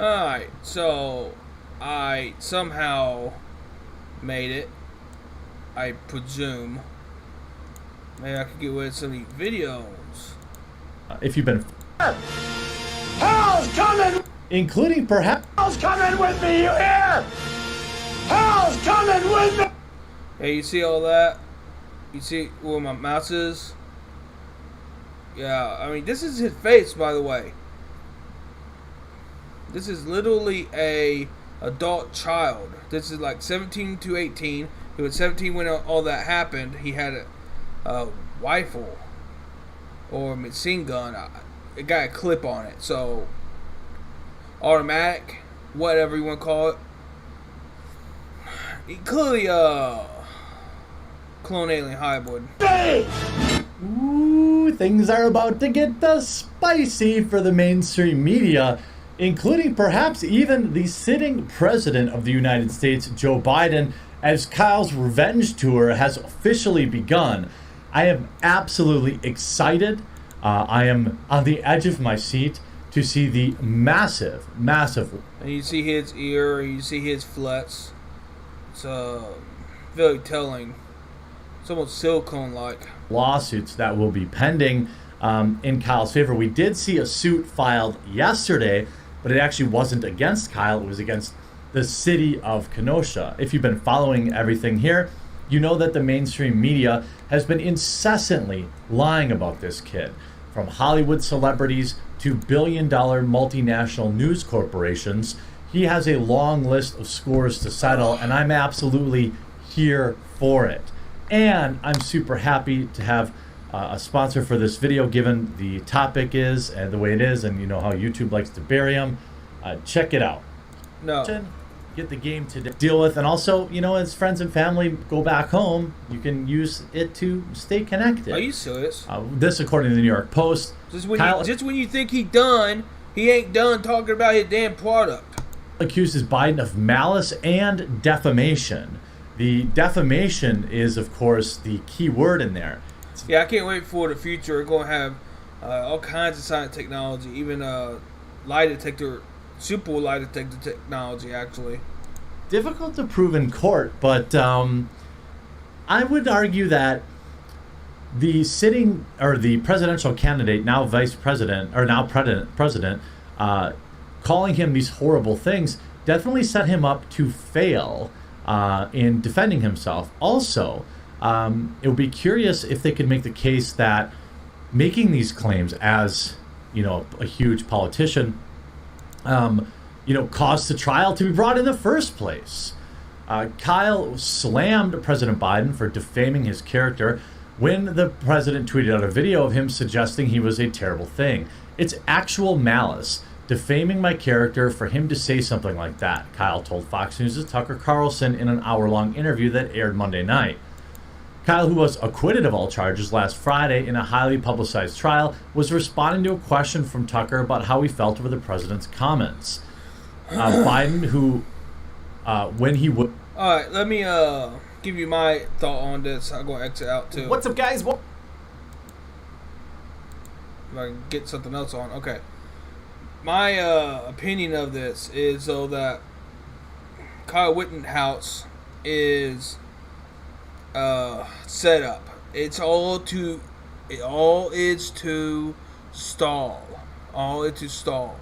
Alright, so I somehow made it. I presume. Maybe I could get rid of some of these videos. If you've been... Hell's coming! Including perhaps... Hell's coming with me, you hear? Hell's coming with me! Hey, you see all that? You see where my mouse is? Yeah, I mean, this is his face, by the way. This is literally a adult child. This is like 17 to 18. He was 17 when all that happened. He had a rifle or a machine gun. It got a clip on it. So, automatic, whatever you want to call it. He clearly, clone alien hybrid. Ooh, things are about to get spicy for the mainstream media, including perhaps even the sitting president of the United States, Joe Biden, as Kyle's revenge tour has officially begun. I am absolutely excited. I am on the edge of my seat to see the massive... And you see his ear, you see his flats. It's very telling. It's almost silicone-like. Lawsuits that will be pending in Kyle's favor. We did see a suit filed yesterday, but it actually wasn't against Kyle. It was against the city of Kenosha. If you've been following everything here, you know that the mainstream media has been incessantly lying about this kid. From Hollywood celebrities to billion-dollar multinational news corporations, he has a long list of scores to settle, and I'm absolutely here for it. And I'm super happy to have a sponsor for this video, given the topic is and the way it is, and you know how YouTube likes to bury them. Check it out. No. Get the game to deal with, and also, you know, as friends and family go back home, you can use it to stay connected. Are you serious? This, according to the New York Post. Just when you think he done, he ain't done talking about his damn product. Accuses Biden of malice and defamation. The defamation is, of course, the key word in there. Yeah, I can't wait for the future. We're going to have all kinds of science technology, even lie detector, super lie detector technology, actually. Difficult to prove in court, but I would argue that the sitting, or the presidential candidate, now vice president, or now president, calling him these horrible things definitely set him up to fail in defending himself. Also, it would be curious if they could make the case that making these claims as, you know, a huge politician, you know, caused the trial to be brought in the first place. Kyle slammed President Biden for defaming his character when the president tweeted out a video of him suggesting he was a terrible thing. It's actual malice. Defaming my character for him to say something like that, Kyle told Fox News' Tucker Carlson in an hour-long interview that aired Monday night. Kyle, who was acquitted of all charges last Friday in a highly publicized trial, was responding to a question from Tucker about how he felt over the president's comments. Biden, who, when he would... All right, let me give you my thought on this. I'm going to exit out, too. What's up, guys? If I can get something else on. Okay. My opinion of this is, though, that Kyle Rittenhouse is set up. It all is to stall. All is to stall.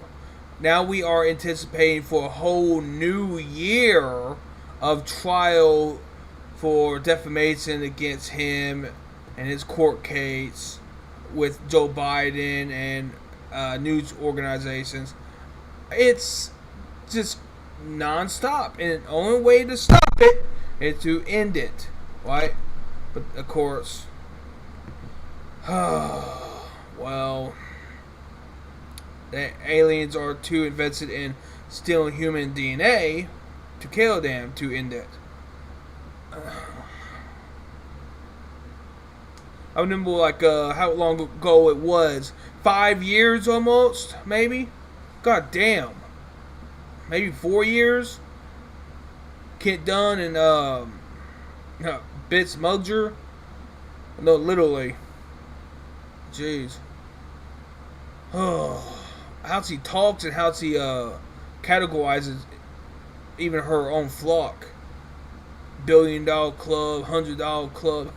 Now we are anticipating for a whole new year of trial for defamation against him and his court case with Joe Biden and news organizations. It's just non-stop, and the only way to stop it is to end it, right? But of course, well, the aliens are too invested in stealing human DNA to kill them to end it. I remember, like, how long ago it was. 5 years almost, maybe? God damn. Maybe 4 years? Kent Dunn and, Bitch Mugger? No, literally. Jeez. How's he talks and how's he, categorizes even her own flock. $1 billion club, $100 club.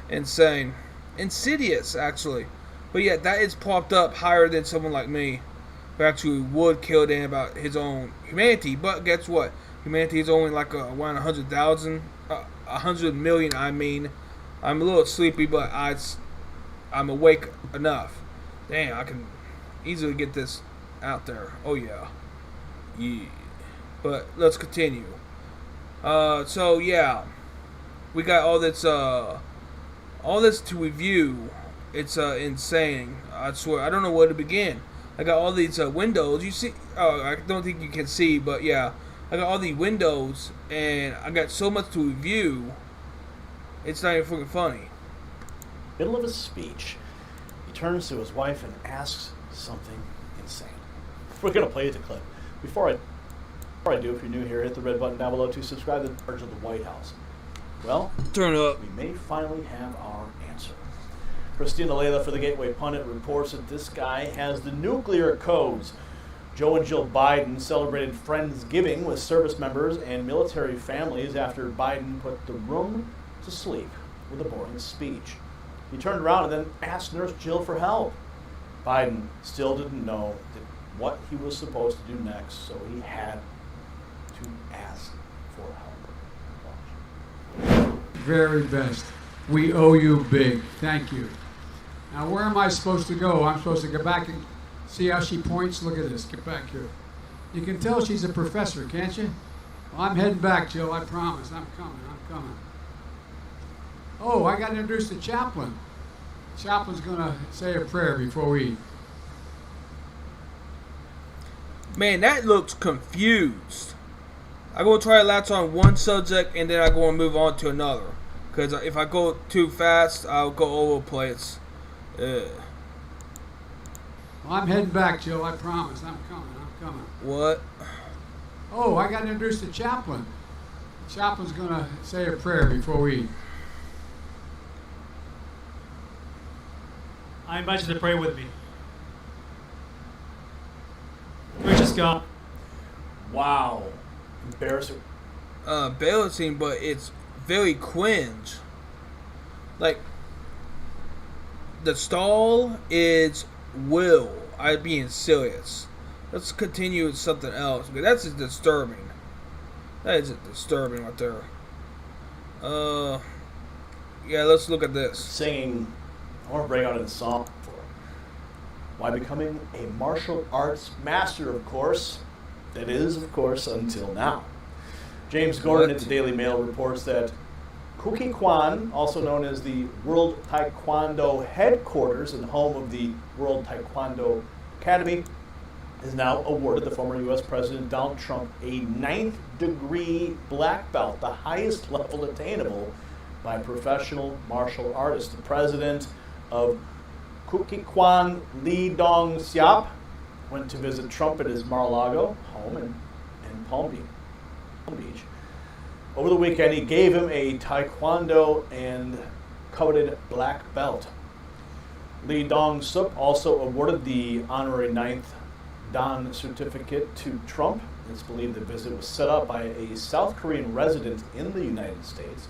Insane. Insidious, actually. But yeah, that is popped up higher than someone like me, who actually would kill Dan about his own humanity. But guess what? Humanity is only like around 100,000, 100 million. I mean, I'm a little sleepy, but I'm awake enough. Damn, I can easily get this out there. Oh yeah. But let's continue. So yeah, we got all this to review. It's insane. I swear, I don't know where to begin. I got all these windows. You see? Oh, I don't think you can see, but yeah, I got all these windows, and I got so much to review. It's not even freaking funny. Middle of his speech, he turns to his wife and asks something insane. We're gonna play the clip. Before I do, if you're new here, hit the red button down below to subscribe to the Charge of the White House. Well, turn up. We may finally have our answer. Christina Layla for the Gateway Pundit reports that this guy has the nuclear codes. Joe and Jill Biden celebrated Friendsgiving with service members and military families after Biden put the room to sleep with a boring speech. He turned around and then asked Nurse Jill for help. Biden still didn't know what he was supposed to do next, so he had to ask for help. Very best. We owe you big. Thank you. Now, where am I supposed to go? I'm supposed to go back and see how she points? Look at this. Get back here. You can tell she's a professor, can't you? Well, I'm heading back, Jill. I promise. I'm coming. Oh, I got to introduce the chaplain. The chaplain's going to say a prayer before we eat. Man, that looks confused. I'm going to try to latch on one subject, and then I'm going to move on to another. Because if I go too fast, I'll go all over the place. Well, I'm heading back, Jill. I promise. I'm coming. What? Oh, I got to introduce the chaplain. The chaplain's going to say a prayer before we eat. I invite you to pray with me. Gracious God. Wow. Embarrassing. Embarrassing, but it's very cringe. Like, the stall is Will. I'm being serious. Let's continue with something else, because that's just disturbing. That is disturbing right there. Yeah, let's look at this. Singing, I want to bring out a song for him. Why becoming a martial arts master, of course. That is, of course, until now. James Gordon at the Daily Mail reports that Kuki Kwan, also known as the World Taekwondo headquarters and home of the World Taekwondo Academy, is now awarded the former U.S. President Donald Trump a 9th degree black belt, the highest level attainable by professional martial artists. The president of Kuki Kwan, Lee Dong Siap, went to visit Trump at his Mar-a-Lago home in Palm Beach. Over the weekend, he gave him a Taekwondo and coveted black belt. Lee Dong Sup also awarded the honorary 9th Dan certificate to Trump. It's believed the visit was set up by a South Korean resident in the United States.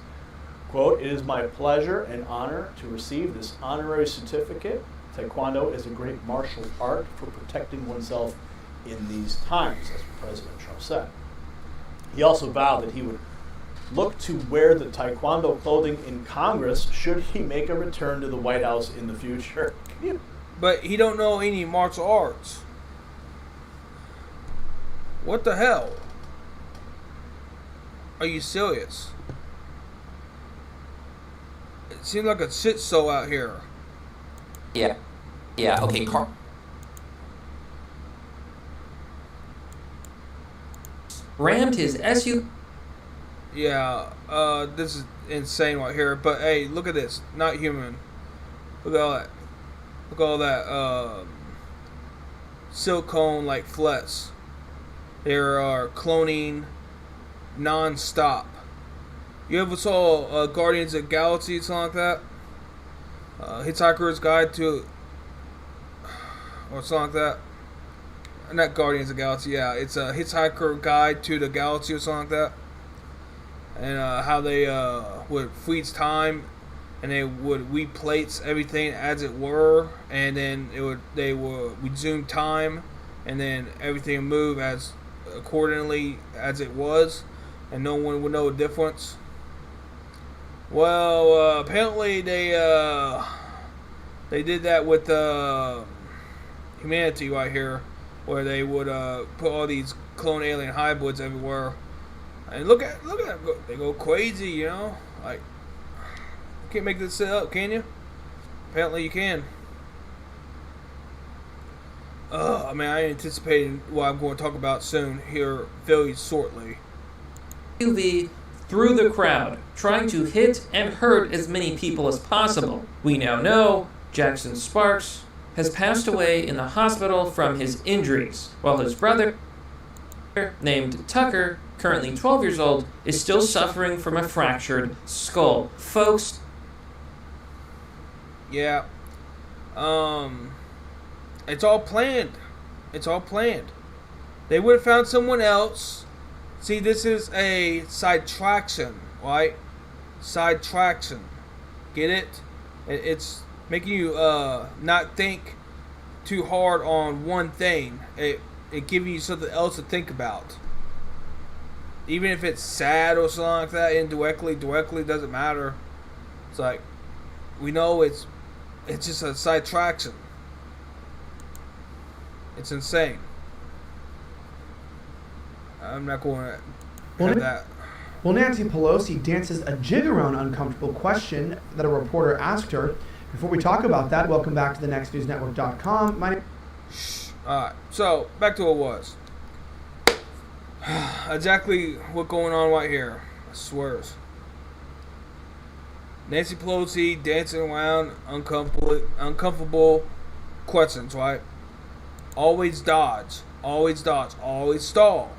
Quote, "It is my pleasure and honor to receive this honorary certificate. Taekwondo is a great martial art for protecting oneself in these times," as President Trump said. He also vowed that he would look to wear the Taekwondo clothing in Congress should he make a return to the White House in the future. But he don't know any martial arts. What the hell? Are you serious? It seems like a shit show out here. Yeah, okay, rammed his SU. Yeah, this is insane right here. But hey, look at this. Not human. Look at all that. Look at all that silicone like flesh. There are cloning non-stop. You ever saw Guardians of the Galaxy, something like that? Hitchhiker's Guide to, or something like that. not Guardians of the Galaxy. Yeah, it's a Hitchhiker Guide to the Galaxy or something like that. And how they would freeze time, and they would replace everything as it were, and then they would resume time, and then everything would move as accordingly as it was, and no one would know the difference. Well, apparently they did that with humanity right here, where they would put all these clone alien hybrids everywhere, and look at them, they go crazy, you know. Like, you can't make this up, can you? Apparently you can. I mean, I anticipated what I'm going to talk about soon here very shortly. SUV through the crowd, trying to hit and hurt as many people as possible. We now know Jackson Sparks has passed away in the hospital from his injuries, while his brother, named Tucker, currently 12 years old, is still suffering from a fractured skull. Folks. Yeah. It's all planned. It's all planned. They would have found someone else. See, this is a sidetraction, right? Sidetraction. Get it? It's making you not think too hard on one thing. It giving you something else to think about. Even if it's sad or something like that, indirectly, directly, doesn't matter. It's like, we know it's just a sidetraction. It's insane. I'm not going to have that. Well, Nancy Pelosi dances a jig around an uncomfortable question that a reporter asked her. Before we talk about that, welcome back to the nextnewsnetwork.com. Alright, so back to what it was. Exactly what's going on right here. I swears. Nancy Pelosi dancing around uncomfortable questions, right? Always dodge, always stall.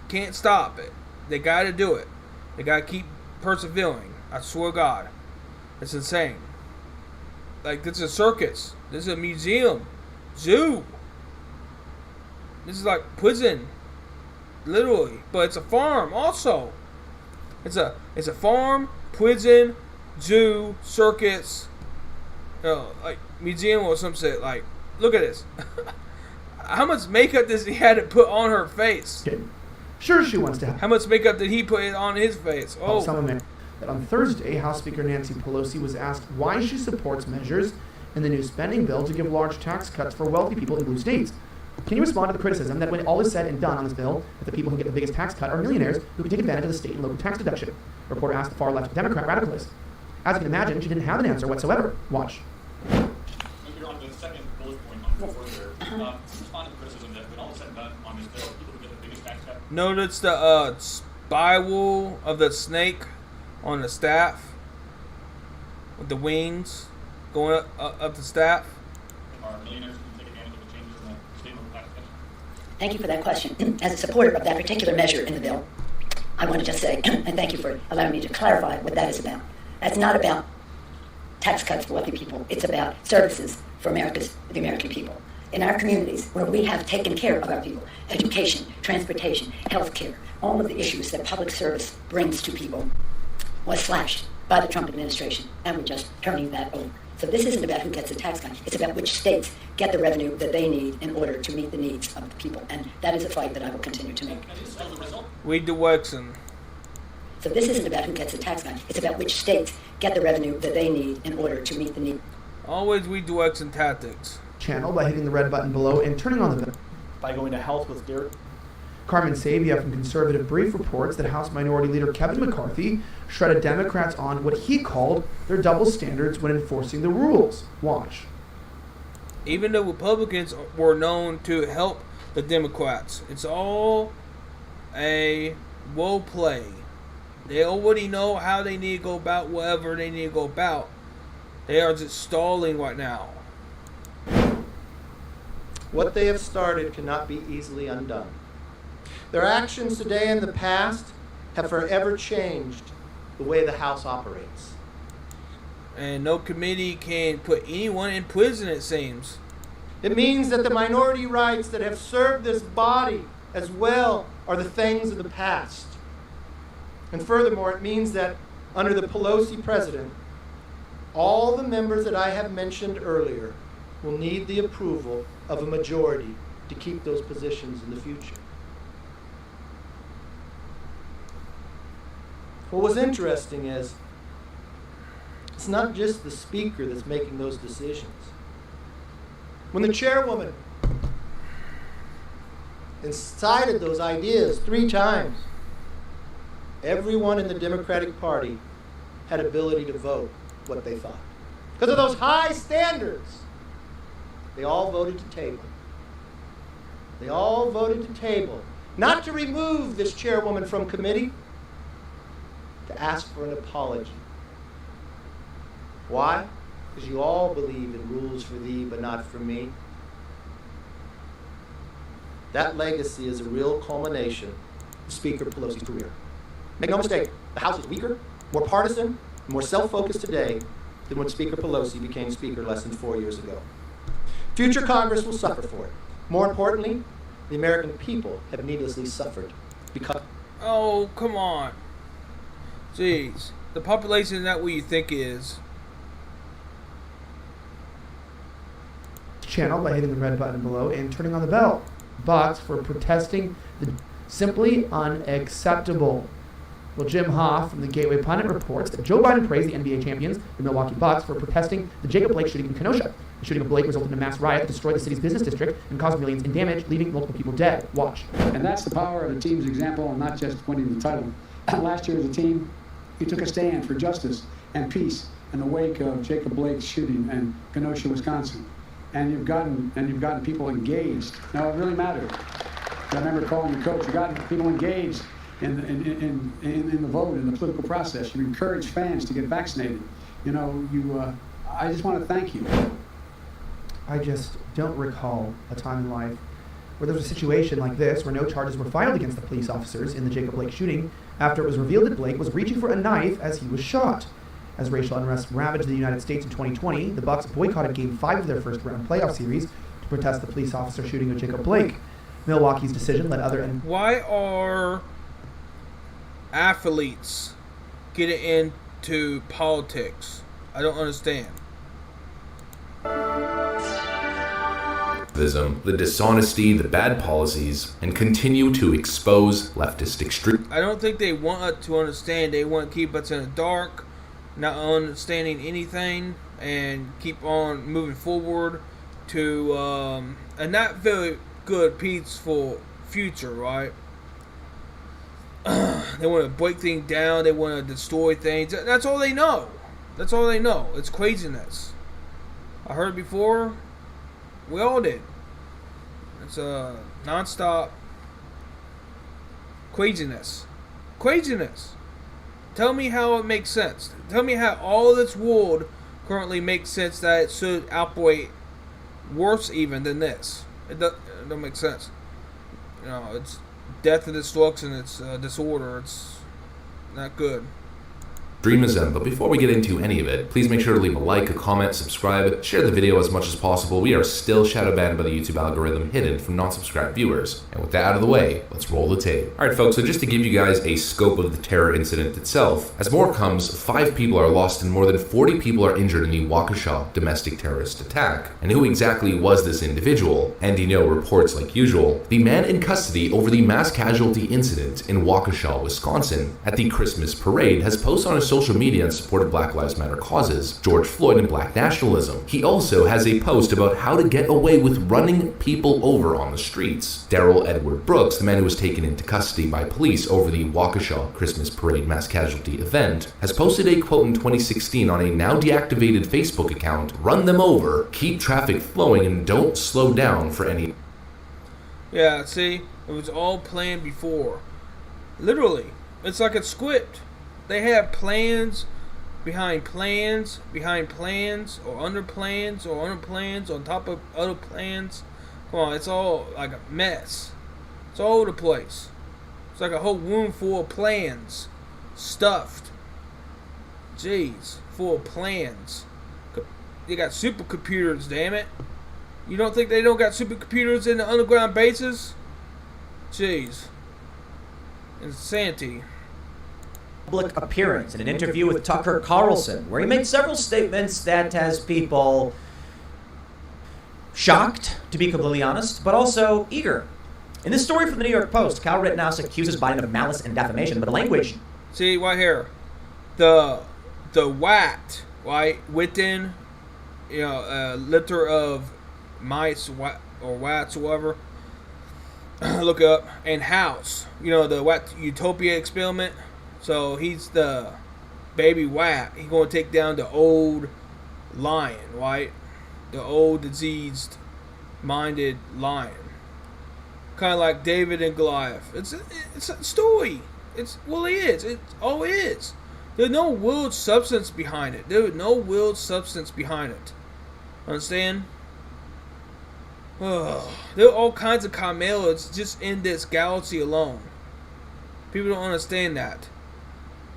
Can't stop it. They gotta do it. They gotta keep persevering. I swear to God. It's insane. Like, this is a circus. This is a museum. Zoo. This is like prison. Literally. But it's a farm also. It's a farm, prison, zoo, circus, like museum or some shit. Like, look at this. How much makeup does he have to put on her face? Sure, she wants to have. How much makeup did he put on his face? Oh. That on Thursday, House Speaker Nancy Pelosi was asked why she supports measures in the new spending bill to give large tax cuts for wealthy people in blue states. Can you respond to the criticism that when all is said and done on this bill, that the people who get the biggest tax cut are millionaires who can take advantage of the state and local tax deduction? The reporter asked the far-left Democrat radicalist. As you can imagine, she didn't have an answer whatsoever. Watch. On the second bullet point on the further, respond to the criticism that when all is said and done on this bill, people who get the biggest tax cut. Notice the spiral of the snake on the staff with the wings going up the staff. Are millionaires who can take advantage of the changes in the state and local tax deduction? Thank you for that question. As a supporter of that particular measure in the bill, I want to just say, and thank you for allowing me to clarify what that is about. That's not about tax cuts for wealthy people. It's about services for the American people. In our communities, where we have taken care of our people, education, transportation, health care, all of the issues that public service brings to people was slashed by the Trump administration, and we're just turning that over. So this isn't about who gets the tax cut. It's about which states get the revenue that they need in order to meet the needs of the people. And that is a fight that I will continue to make. Read the Wexen. So this isn't about who gets the tax cut. It's about which states get the revenue that they need in order to meet the need. Always read the Wexen tactics. Channel by hitting the red button below and turning on the bell. By going to Health with Derek. Carmen Sabia from Conservative Brief reports that House Minority Leader Kevin McCarthy shredded Democrats on what he called their double standards when enforcing the rules. Watch. Even the Republicans were known to help the Democrats. It's all a role play. They already know how they need to go about whatever they need to go about. They are just stalling right now. What they have started cannot be easily undone. Their actions today and the past have forever changed the way the House operates. And no committee can put anyone in prison, it seems. It means that the minority rights that have served this body as well are the things of the past. And furthermore, it means that under the Pelosi president, all the members that I have mentioned earlier will need the approval of a majority to keep those positions in the future. What was interesting is it's not just the speaker that's making those decisions. When the chairwoman incited those ideas 3 times, everyone in the Democratic Party had ability to vote what they thought. Because of those high standards, they all voted to table. They all voted to table, not to remove this chairwoman from committee, to ask for an apology. Why? Because you all believe in rules for thee, but not for me. That legacy is a real culmination of Speaker Pelosi's career. Make no mistake, the House is weaker, more partisan, more self-focused today than when Speaker Pelosi became Speaker less than 4 years ago. Future Congress will suffer for it. More importantly, the American people have needlessly suffered because... Oh, come on. Jeez. The population is not what you think it is. Channel by hitting the red button below and turning on the bell. Bots for protesting the simply unacceptable. Well, Jim Hoff from the Gateway Pundit reports that Joe Biden praised the NBA champions, the Milwaukee Bucks, for protesting the Jacob Blake shooting in Kenosha. The shooting of Blake resulted in a mass riot that destroyed the city's business district and caused millions in damage, leaving multiple people dead. Watch. And that's the power of the team's example and not just winning the title. Last year as a team, we took a stand for justice and peace in the wake of Jacob Blake's shooting in Kenosha, Wisconsin. And you've gotten people engaged. Now it really mattered. I remember calling the coach. You got people engaged in the vote, in the political process. You encourage fans to get vaccinated. You know, I just want to thank you. I just don't recall a time in life where there was a situation like this where no charges were filed against the police officers in the Jacob Blake shooting after it was revealed that Blake was reaching for a knife as he was shot. As racial unrest ravaged the United States in 2020, the Bucks boycotted Game 5 of their first-round playoff series to protest the police officer shooting of Jacob Blake. Milwaukee's decision led other... Why are athletes getting into politics? I don't understand. The dishonesty, the bad policies, and continue to expose leftist extreme. I don't think they want to understand. They want to keep us in the dark, not understanding anything, and keep on moving forward to a not very good, peaceful future, right? They want to break things down. They want to destroy things. That's all they know. That's all they know. It's craziness. I heard before. We all did. It's non-stop craziness. Craziness. Tell me how it makes sense. Tell me how all this world currently makes sense that it should operate worse even than this. It don't make sense. You know, it's death and destruction. It's disorder. It's not good. Extremism, but before we get into any of it, please make sure to leave a like, a comment, subscribe, share the video as much as possible. We are still shadow banned by the YouTube algorithm, hidden from non-subscribed viewers. And with that out of the way, let's roll the tape. Alright folks, so just to give you guys a scope of the terror incident itself, as more comes, 5 people are lost and more than 40 people are injured in the Waukesha domestic terrorist attack. And who exactly was this individual? And reports like usual, the man in custody over the mass casualty incident in Waukesha, Wisconsin, at the Christmas parade has posted on his social media in support of Black Lives Matter causes, George Floyd, and black nationalism. He also has a post about how to get away with running people over on the streets. Daryl Edward Brooks, the man who was taken into custody by police over the Waukesha Christmas parade mass casualty event, has posted a quote in 2016 on a now deactivated Facebook account, "Run them over, keep traffic flowing, and don't slow down for any..." Yeah, see? It was all planned before. Literally. It's like a script. They have plans behind plans, or under plans, on top of other plans. Come on, it's all like a mess. It's all over the place. It's like a whole room full of plans. Stuffed. Jeez, full of plans. You got supercomputers, damn it. You don't think they don't got supercomputers in the underground bases? Jeez. Insanity. Public appearance in an interview with Tucker Carlson, where he made several statements that has people shocked, to be completely honest, but also eager. In this story from the New York Post, Kyle Rittenhouse accuses Biden of malice and defamation, but the language... See, right here. The wat, right, within, you know, a litter of mice, or wats, or whatever. Look up. And house. You know, the Wat Utopia experiment. So he's the baby wat. He's going to take down the old lion, right? The old diseased-minded lion. Kind of like David and Goliath. It's a story. It is. It all is. There's no willed substance behind it. There's no willed substance behind it. Understand? Oh, there are all kinds of chimeras just in this galaxy alone. People don't understand that.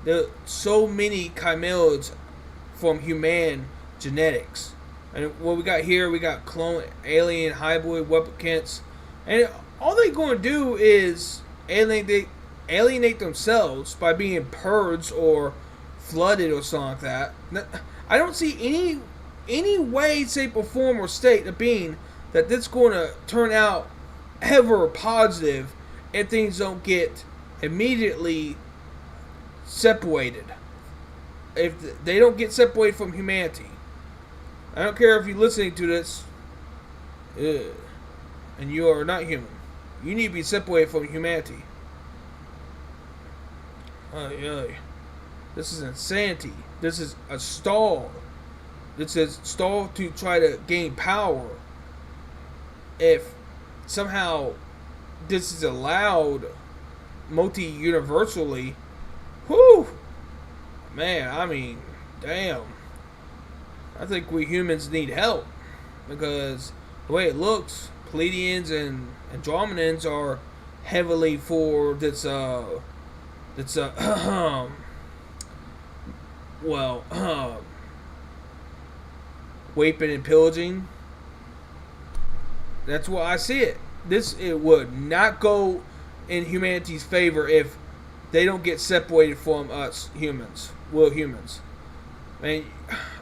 There are so many chimeras from human genetics. And what we got here, we got clone, alien, hybrid, replicants. And all they're going to do is alienate themselves by being purged or flooded or something like that. I don't see any way, shape, or form or state of being that this is going to turn out ever positive and things don't get immediately separated. If they don't get separated from humanity. I don't care if you're listening to this and you are not human. You need to be separated from humanity. This is insanity. This is a stall. This is a stall to try to gain power. If somehow this is allowed multi-universally, whew, man, I mean, damn. I think we humans need help because the way it looks, Pleiadians and Andromedans are heavily for this raping and pillaging. That's why I see it. It would not go in humanity's favor if they don't get separated from us humans. Well, humans. I mean,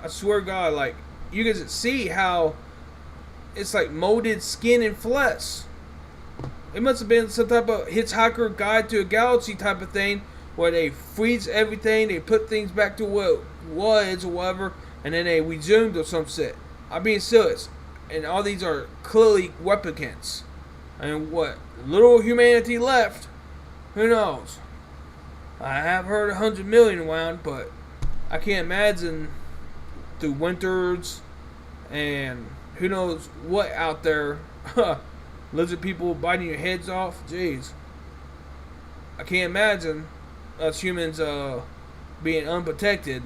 I swear to God, like, you guys see how it's like molded skin and flesh. It must have been some type of Hitchhiker Guide to a Galaxy type of thing where they freeze everything, they put things back to what it was or whatever, and then they resumed or some shit. I'm being serious. And all these are clearly replicants. And what little humanity left, who knows? I have heard 100 million around, but I can't imagine through winters and who knows what out there. Lizard people biting your heads off. Jeez. I can't imagine us humans being unprotected.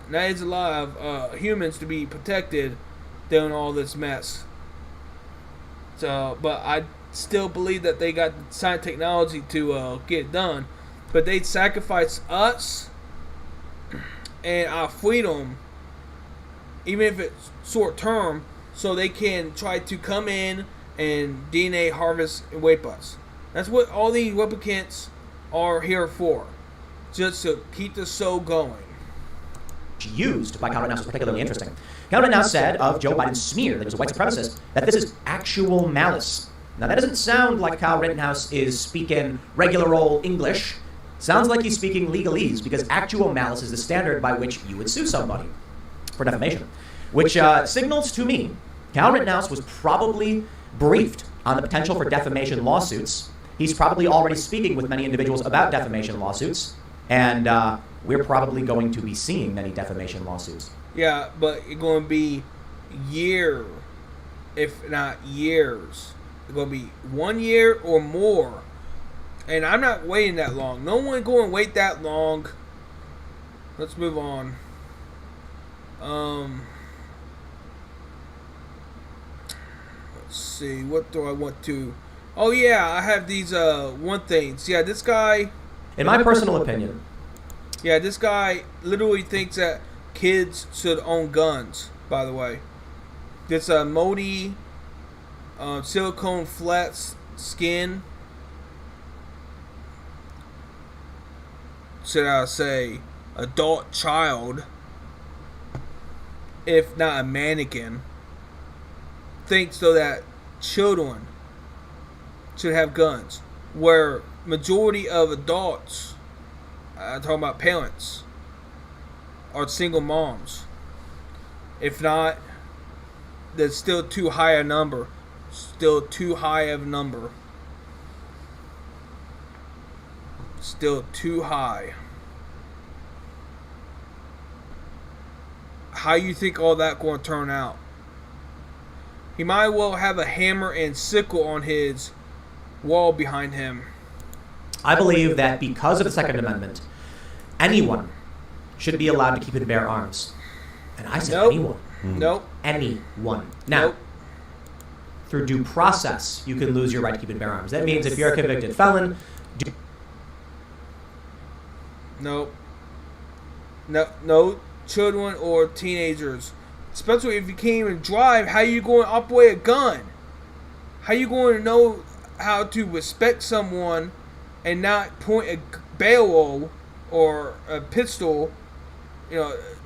And that is a lot of humans to be protected doing all this mess. So, but I still believe that they got the science technology to get it done. But they'd sacrifice us and our freedom, even if it's short term, so they can try to come in and DNA harvest and rape us. That's what all these replicants are here for. Just to keep the show going. Used by Kyle Rittenhouse was particularly interesting. Kyle Rittenhouse said of Joe Biden's smear that he was a white supremacist that this is actual malice. Now that doesn't sound like Kyle Rittenhouse is speaking regular old English. Sounds like he's speaking legalese because actual malice is the standard by which you would sue somebody for defamation. Which signals to me Kyle Rittenhouse was probably briefed on the potential for defamation lawsuits. He's probably already speaking with many individuals about defamation lawsuits. And we're probably going to be seeing many defamation lawsuits. Yeah, but it's going to be year, if not years. It's going to be 1 year or more. And I'm not waiting that long. No one going to wait that long. Let's move on. Let's see. What do I want to... Oh, yeah. I have these one things. Yeah, this guy... In my personal opinion. Yeah, this guy literally thinks that kids should own guns, by the way. This Modi silicone flat skin. Should I say adult child, if not a mannequin, thinks though that children should have guns, where majority of adults, I'm talking about parents, are single moms. If not, that's still too high a number. Still too high of a number. Still too high. How you think all that going to turn out? He might well have a hammer and sickle on his wall behind him. I believe that because of the Second Amendment, anyone should be allowed to keep and bear arms. And I said anyone. Nope. Anyone. Now, through due process, you can lose your right to keep and bear arms. That means if you're a convicted felon... Nope. No children or teenagers. Especially if you can't even drive, how you going to operate a gun? How you going to know how to respect someone and not point a barrel or a pistol,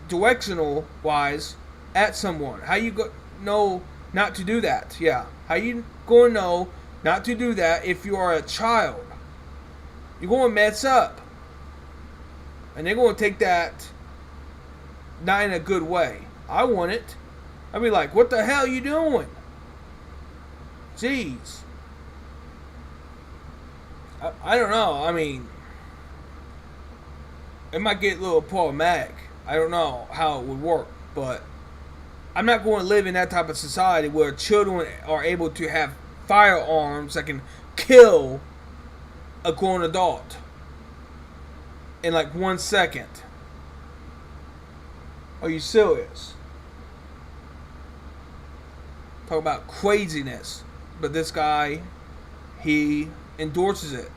directional wise, at someone? How you know not to do that? Yeah. How you going to know not to do that if you are a child? You're going to mess up. And they're going to take that not in a good way. I want it. I'd be like, what the hell are you doing? Jeez. I don't know. I mean, it might get a little problematic. I don't know how it would work, but I'm not going to live in that type of society where children are able to have firearms that can kill a grown adult in like 1 second. Are you serious? Talk about craziness. But this guy, he endorses it.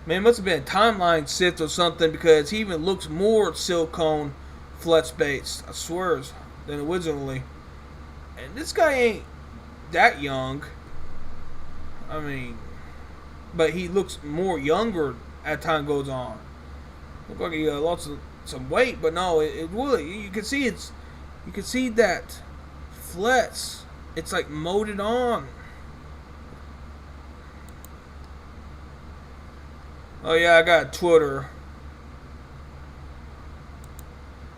Man, it must have been a timeline shift or something, because he even looks more silicone flex based, I swear, than originally. And this guy ain't that young. I mean, but he looks more younger as time goes on. Look like he lost some weight, but no, it really, you can see you can see that flex. It's like molded on. Oh yeah, I got Twitter.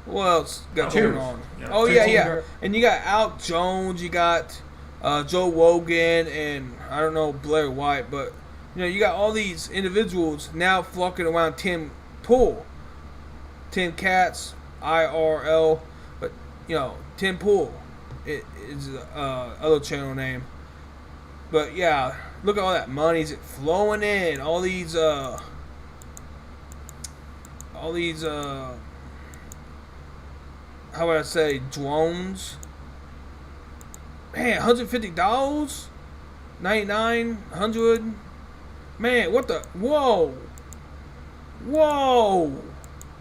What else got going on? Yeah. Oh yeah. And you got Al Jones, you got Joe Rogan, and I don't know Blair White, but you got all these individuals now flocking around Tim Pool. Tim Katz, IRL, but Tim Pool is other channel name. But yeah, look at all that money flowing in. All these how would I say, drones? Man, $150, $99, $100. Man, what the? Whoa!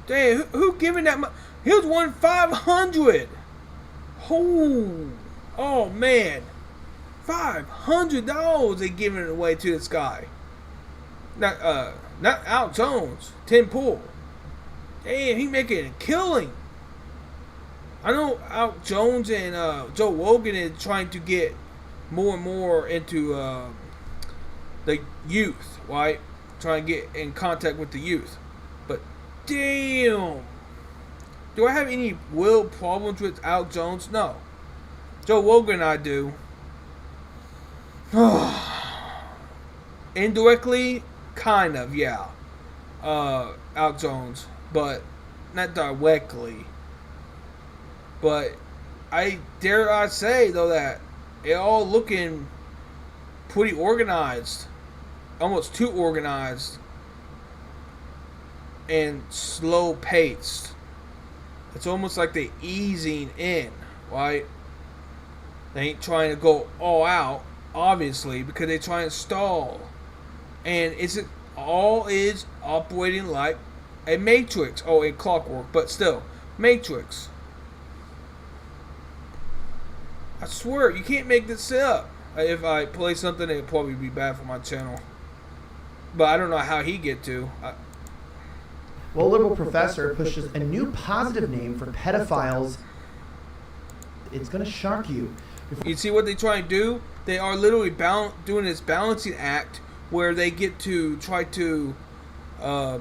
Damn, who giving that money? Here's one $500. Oh man, $500 they giving it away to this guy. Not Al Jones, Tim Pool. Damn, he making a killing. I know Al Jones and Joe Rogan is trying to get more and more into the youth, right? Trying to get in contact with the youth. But damn, do I have any real problems with Al Jones? No. Joe Rogan, I do. Indirectly, kind of, yeah. Al Jones, but not directly. But I say though that it all looking pretty organized, almost too organized, and slow paced. It's almost like they easing in, right? They ain't trying to go all out, obviously, because they trying to stall, and it's all is operating like a matrix, a clockwork, but still matrix. I swear, you can't make this up. If I play something, it'd probably be bad for my channel. But I don't know how he get to. Well, a liberal professor pushes a new positive name for pedophiles. It's going to shock you. You see what they try to do? They are literally doing this balancing act where they get to try to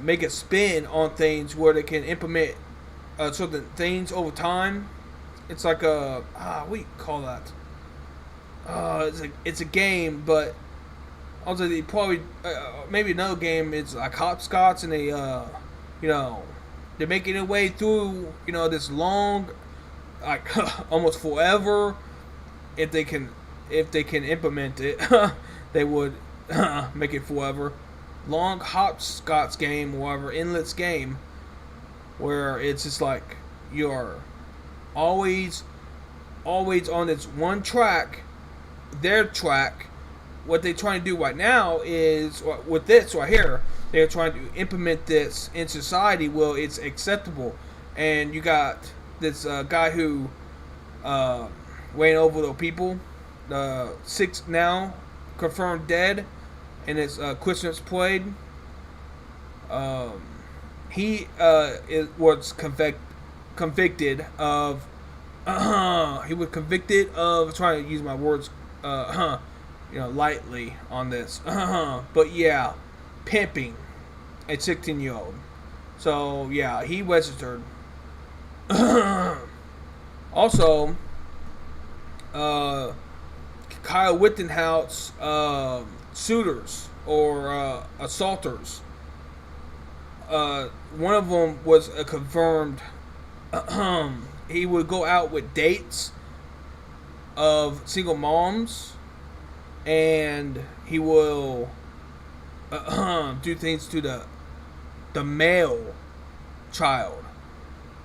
make a spin on things where they can implement certain things over time. It's like what do you call that? It's a game, but also they probably maybe another game. It's like hopscotch, and they they're making their way through this long, like almost forever. If they can implement it, they would make it forever. Long hopscotch game, or whatever, endless game, where it's just like you're always on this one track, their track. What they're trying to do right now is, with this right here, they're trying to implement this in society where it's acceptable. And you got this guy who ran over the people, 6 now confirmed dead, and it's Christmas played. He was convicted of. He was convicted of, trying to use my words, lightly on this. But yeah, pimping a 16-year-old. So yeah, he registered. Also, Kyle Rittenhouse suitors or assaulters. One of them was a confirmed. He would go out with dates of single moms, and he will do things to the male child,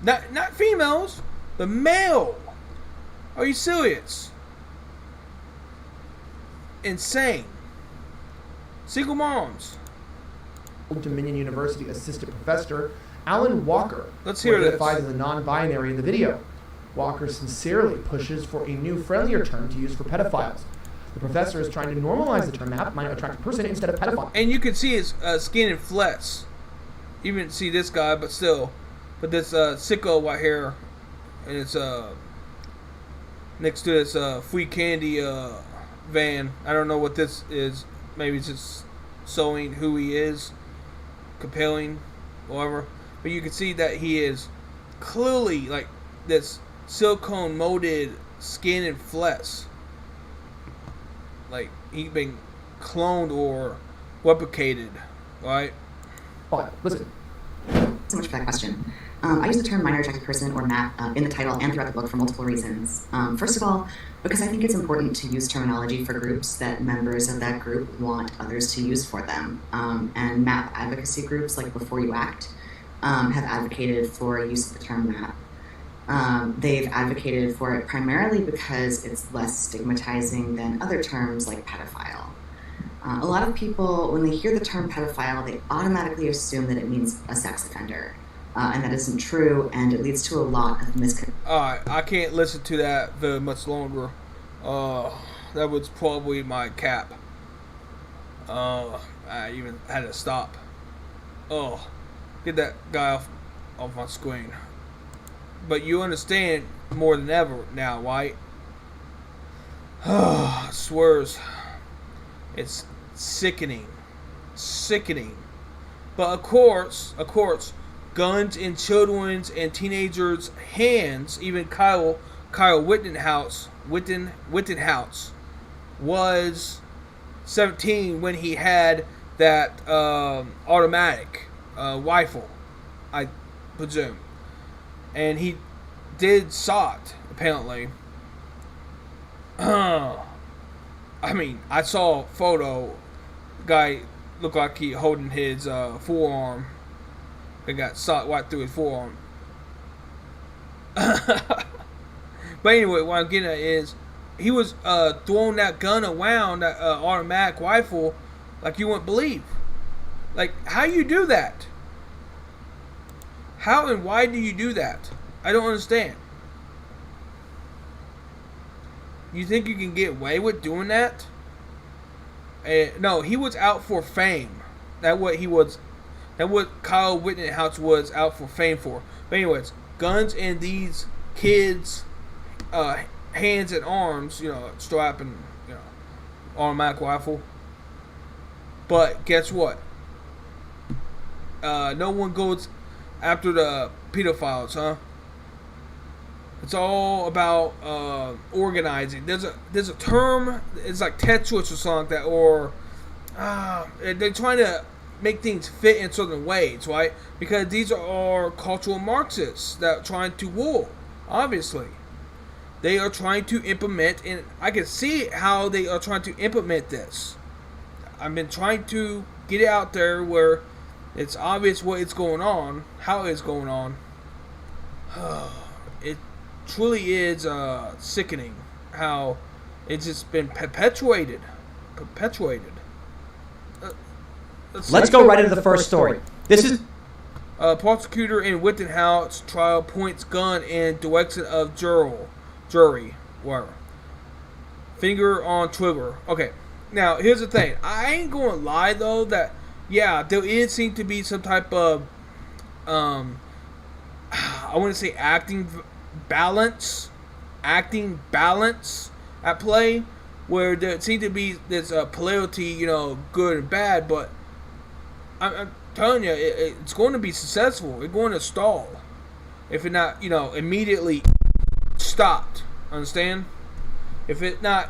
not females, the male. Are you serious? Insane. Single moms. Dominion University assistant professor Alan Walker. Let's hear this. Identifies as a non-binary in the video. Walker sincerely pushes for a new, friendlier term to use for pedophiles. The professor is trying to normalize the term might attract a person instead of pedophile. And you can see his skin and flesh. You even see this guy, but still. But this sicko right here, and it's next to this free candy van. I don't know what this is. Maybe it's just showing who he is, compelling, whatever. But you can see that he is clearly like this silicone molded skin and flesh. Like he's been cloned or replicated, right? Oh, listen. So much for that question. I use the term minor attracted person or MAP in the title and throughout the book for multiple reasons. First of all, because I think it's important to use terminology for groups that members of that group want others to use for them. And MAP advocacy groups like Before You Act have advocated for use of the term MAP. They've advocated for it primarily because it's less stigmatizing than other terms like pedophile. A lot of people, when they hear the term pedophile, they automatically assume that it means a sex offender. And that isn't true, and it leads to a lot of misconceptions. Alright, I can't listen to that very much longer. That was probably my cap. I even had to stop. Get that guy off my screen. But you understand more than ever now, right? Swears. It's sickening. Sickening. But of course, guns in children's and teenagers' hands. Even Kyle Rittenhouse was 17 when he had that automatic rifle, I presume, and he did shot apparently. I mean, I saw a photo. Guy looked like he holding his forearm. They got shot right through his forearm. But anyway, what I'm getting at is he was throwing that gun around, that automatic rifle, like you wouldn't believe. Like, how you do that? How and why do you do that? I don't understand. You think you can get away with doing that? No, he was out for fame. That what Kyle Rittenhouse was out for fame for. But anyways, guns in these kids' hands and arms, strap and automatic rifle. But guess what? No one goes after the pedophiles, huh? It's all about organizing. There's a term. It's like Tetris or something like that, or they're trying to make things fit in certain ways, right? Because these are cultural Marxists that are trying to rule. Obviously, they are trying to implement, and I can see how they are trying to implement this. I've been trying to get it out there where it's obvious what is going on, how it's going on. It truly is sickening how it's just been perpetuated. Let's go right into the first story. This is prosecutor in Rittenhouse trial points gun in direction of jury. Whatever. Finger on trigger. Okay. Now here's the thing. I ain't gonna lie though that there is seem to be some type of I want to say acting balance at play, where there seems to be this polarity, good and bad. But I'm telling you, it's going to be successful. It's going to stall if it not, immediately stopped. Understand? If it not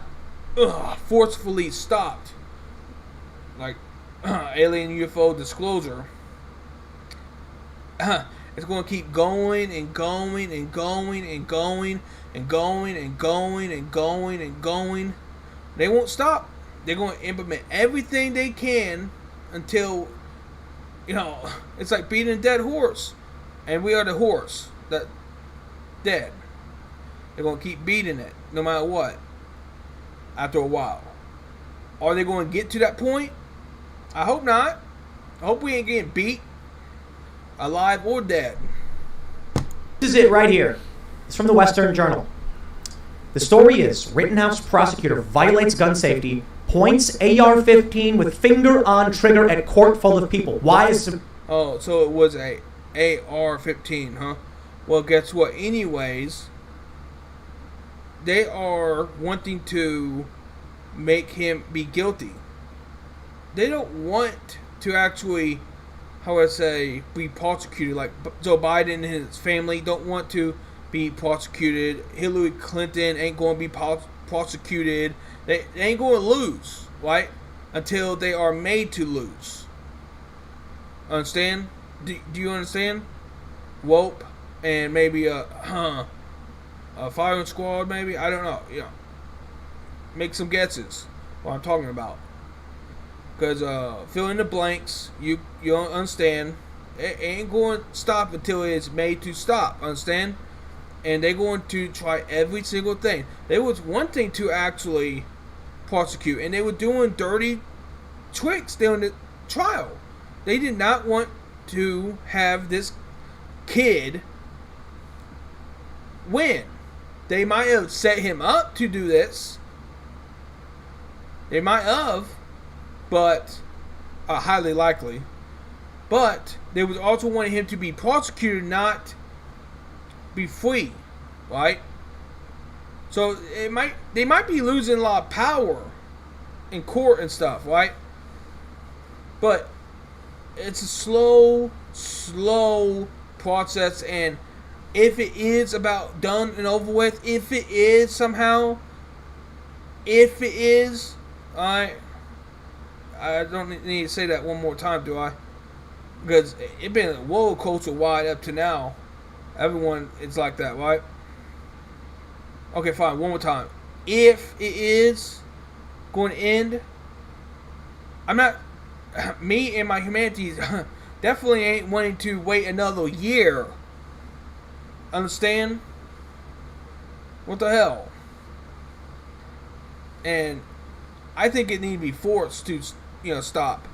forcefully stopped, like alien UFO disclosure. It's going to keep going and going and going and going and going and going and going and going. They won't stop. They're going to implement everything they can until, it's like beating a dead horse. And we are the horse that dead. They're going to keep beating it no matter what after a while. Are they going to get to that point? I hope not. I hope we ain't getting beat, alive or dead. This is it right here. It's from the Western Journal. The story is Rittenhouse prosecutor violates gun safety, points AR-15 with finger on trigger at court full of people. Why is... Oh, so it was a AR-15, huh? Well, guess what? Anyways, they are wanting to make him be guilty. They don't want to actually, be prosecuted. Like Joe Biden and his family don't want to be prosecuted. Hillary Clinton ain't going to be prosecuted. They ain't going to lose, right? Until they are made to lose. Understand? Do you understand? Wope and maybe a firing squad, maybe? I don't know. Make some guesses what I'm talking about. Because fill in the blanks. You don't understand. It ain't going to stop until it's made to stop. Understand? And they're going to try every single thing. There was one thing to actually prosecute, and they were doing dirty tricks during the trial. They did not want to have this kid win. They might have set him up to do this. They might have, but highly likely. But they was also wanting him to be prosecuted, not be free, right? So they might be losing a lot of power in court and stuff, right? But it's a slow process, and if it is about done and over with, if it is, I don't need to say that one more time, do I? Because it's been a roller coaster ride up to now. Everyone is like that, right? Okay, fine. One more time. If it is going to end, I'm not... Me and my humanities definitely ain't wanting to wait another year. Understand? What the hell? And I think it needs to be forced to, stop.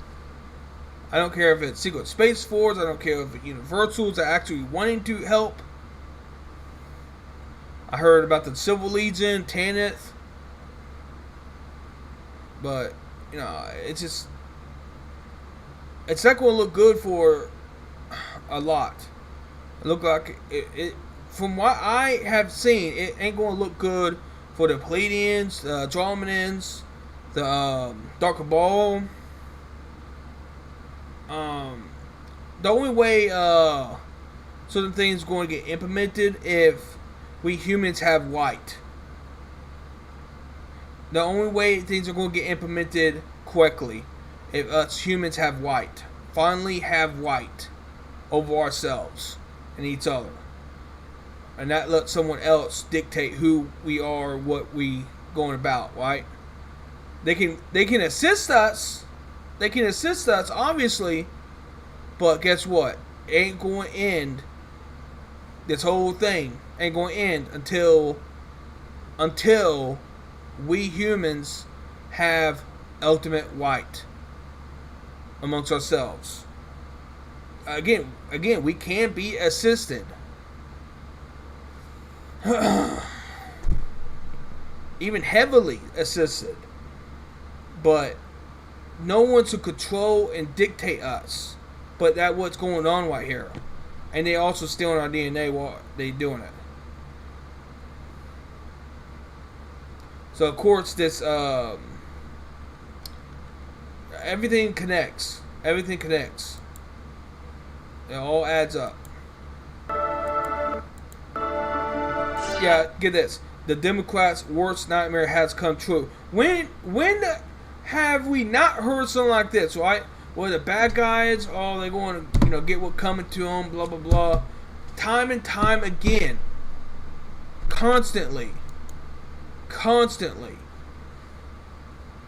I don't care if it's Secret Space Force. I don't care if it's Universals are actually wanting to help. I heard about the Civil Legion, Tanith, but it's just it's not going to look good for a lot. It look like it from what I have seen, it ain't going to look good for the Pleiadians, the Andromedans, the Dark Cabal. The only way certain things are going to get implemented if we humans have white. The only way things are going to get implemented correctly if us humans have white. Finally have white over ourselves and each other. And not let someone else dictate who we are, what we going about, right? They can assist us. They can assist us, obviously. But guess what? It ain't going to end. This whole thing ain't going to end until we humans have ultimate white amongst ourselves. Again, we can be assisted. Even heavily assisted. But no one to control and dictate us. But that's what's going on right here. And they also stealing our DNA while they doing it. So of course this everything connects. Everything connects. It all adds up. Yeah, get this. The Democrats' worst nightmare has come true. When have we not heard something like this, right? Well, the bad guys, oh, they're going to, get what coming to them, blah, blah, blah. Time and time again. Constantly.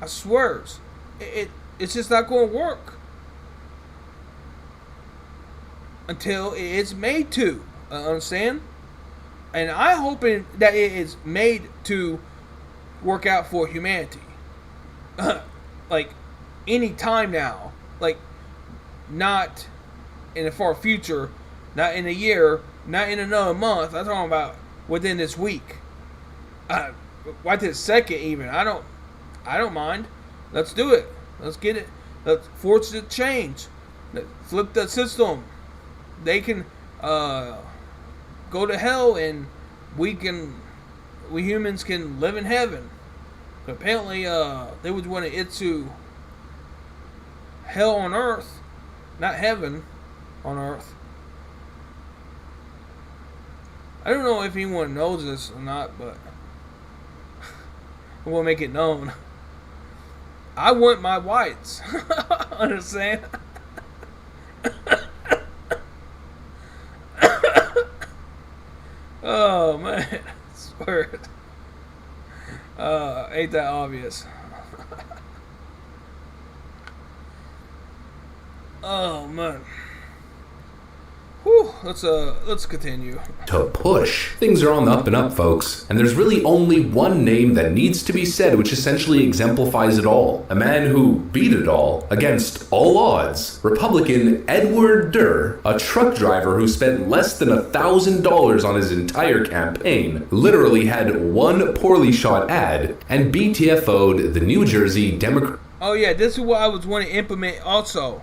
I swear. It's just not going to work. Until it's made to. Understand? And I'm hoping that it is made to work out for humanity. Like, any time now. Like, not in the far future, not in a year, not in another month. I'm talking about within this week. Right this second even. I don't mind. Let's do it. Let's get it. Let's force the change. Let's flip the system. They can go to hell and we humans can live in heaven. But apparently they would want it to hell on earth, not heaven on earth. I don't know if anyone knows this or not, but I will make it known. I want my whites. Understand? Oh man, I swear it. Ain't that obvious? Oh man. Whew, let's continue. To push. Things are on the up and up, folks. And there's really only one name that needs to be said, which essentially exemplifies it all. A man who beat it all against all odds. Republican Edward Durr, a truck driver who spent less than $1,000 on his entire campaign, literally had one poorly shot ad, and BTFO'd the New Jersey Democrat. Oh yeah, this is what I was wanting to implement also.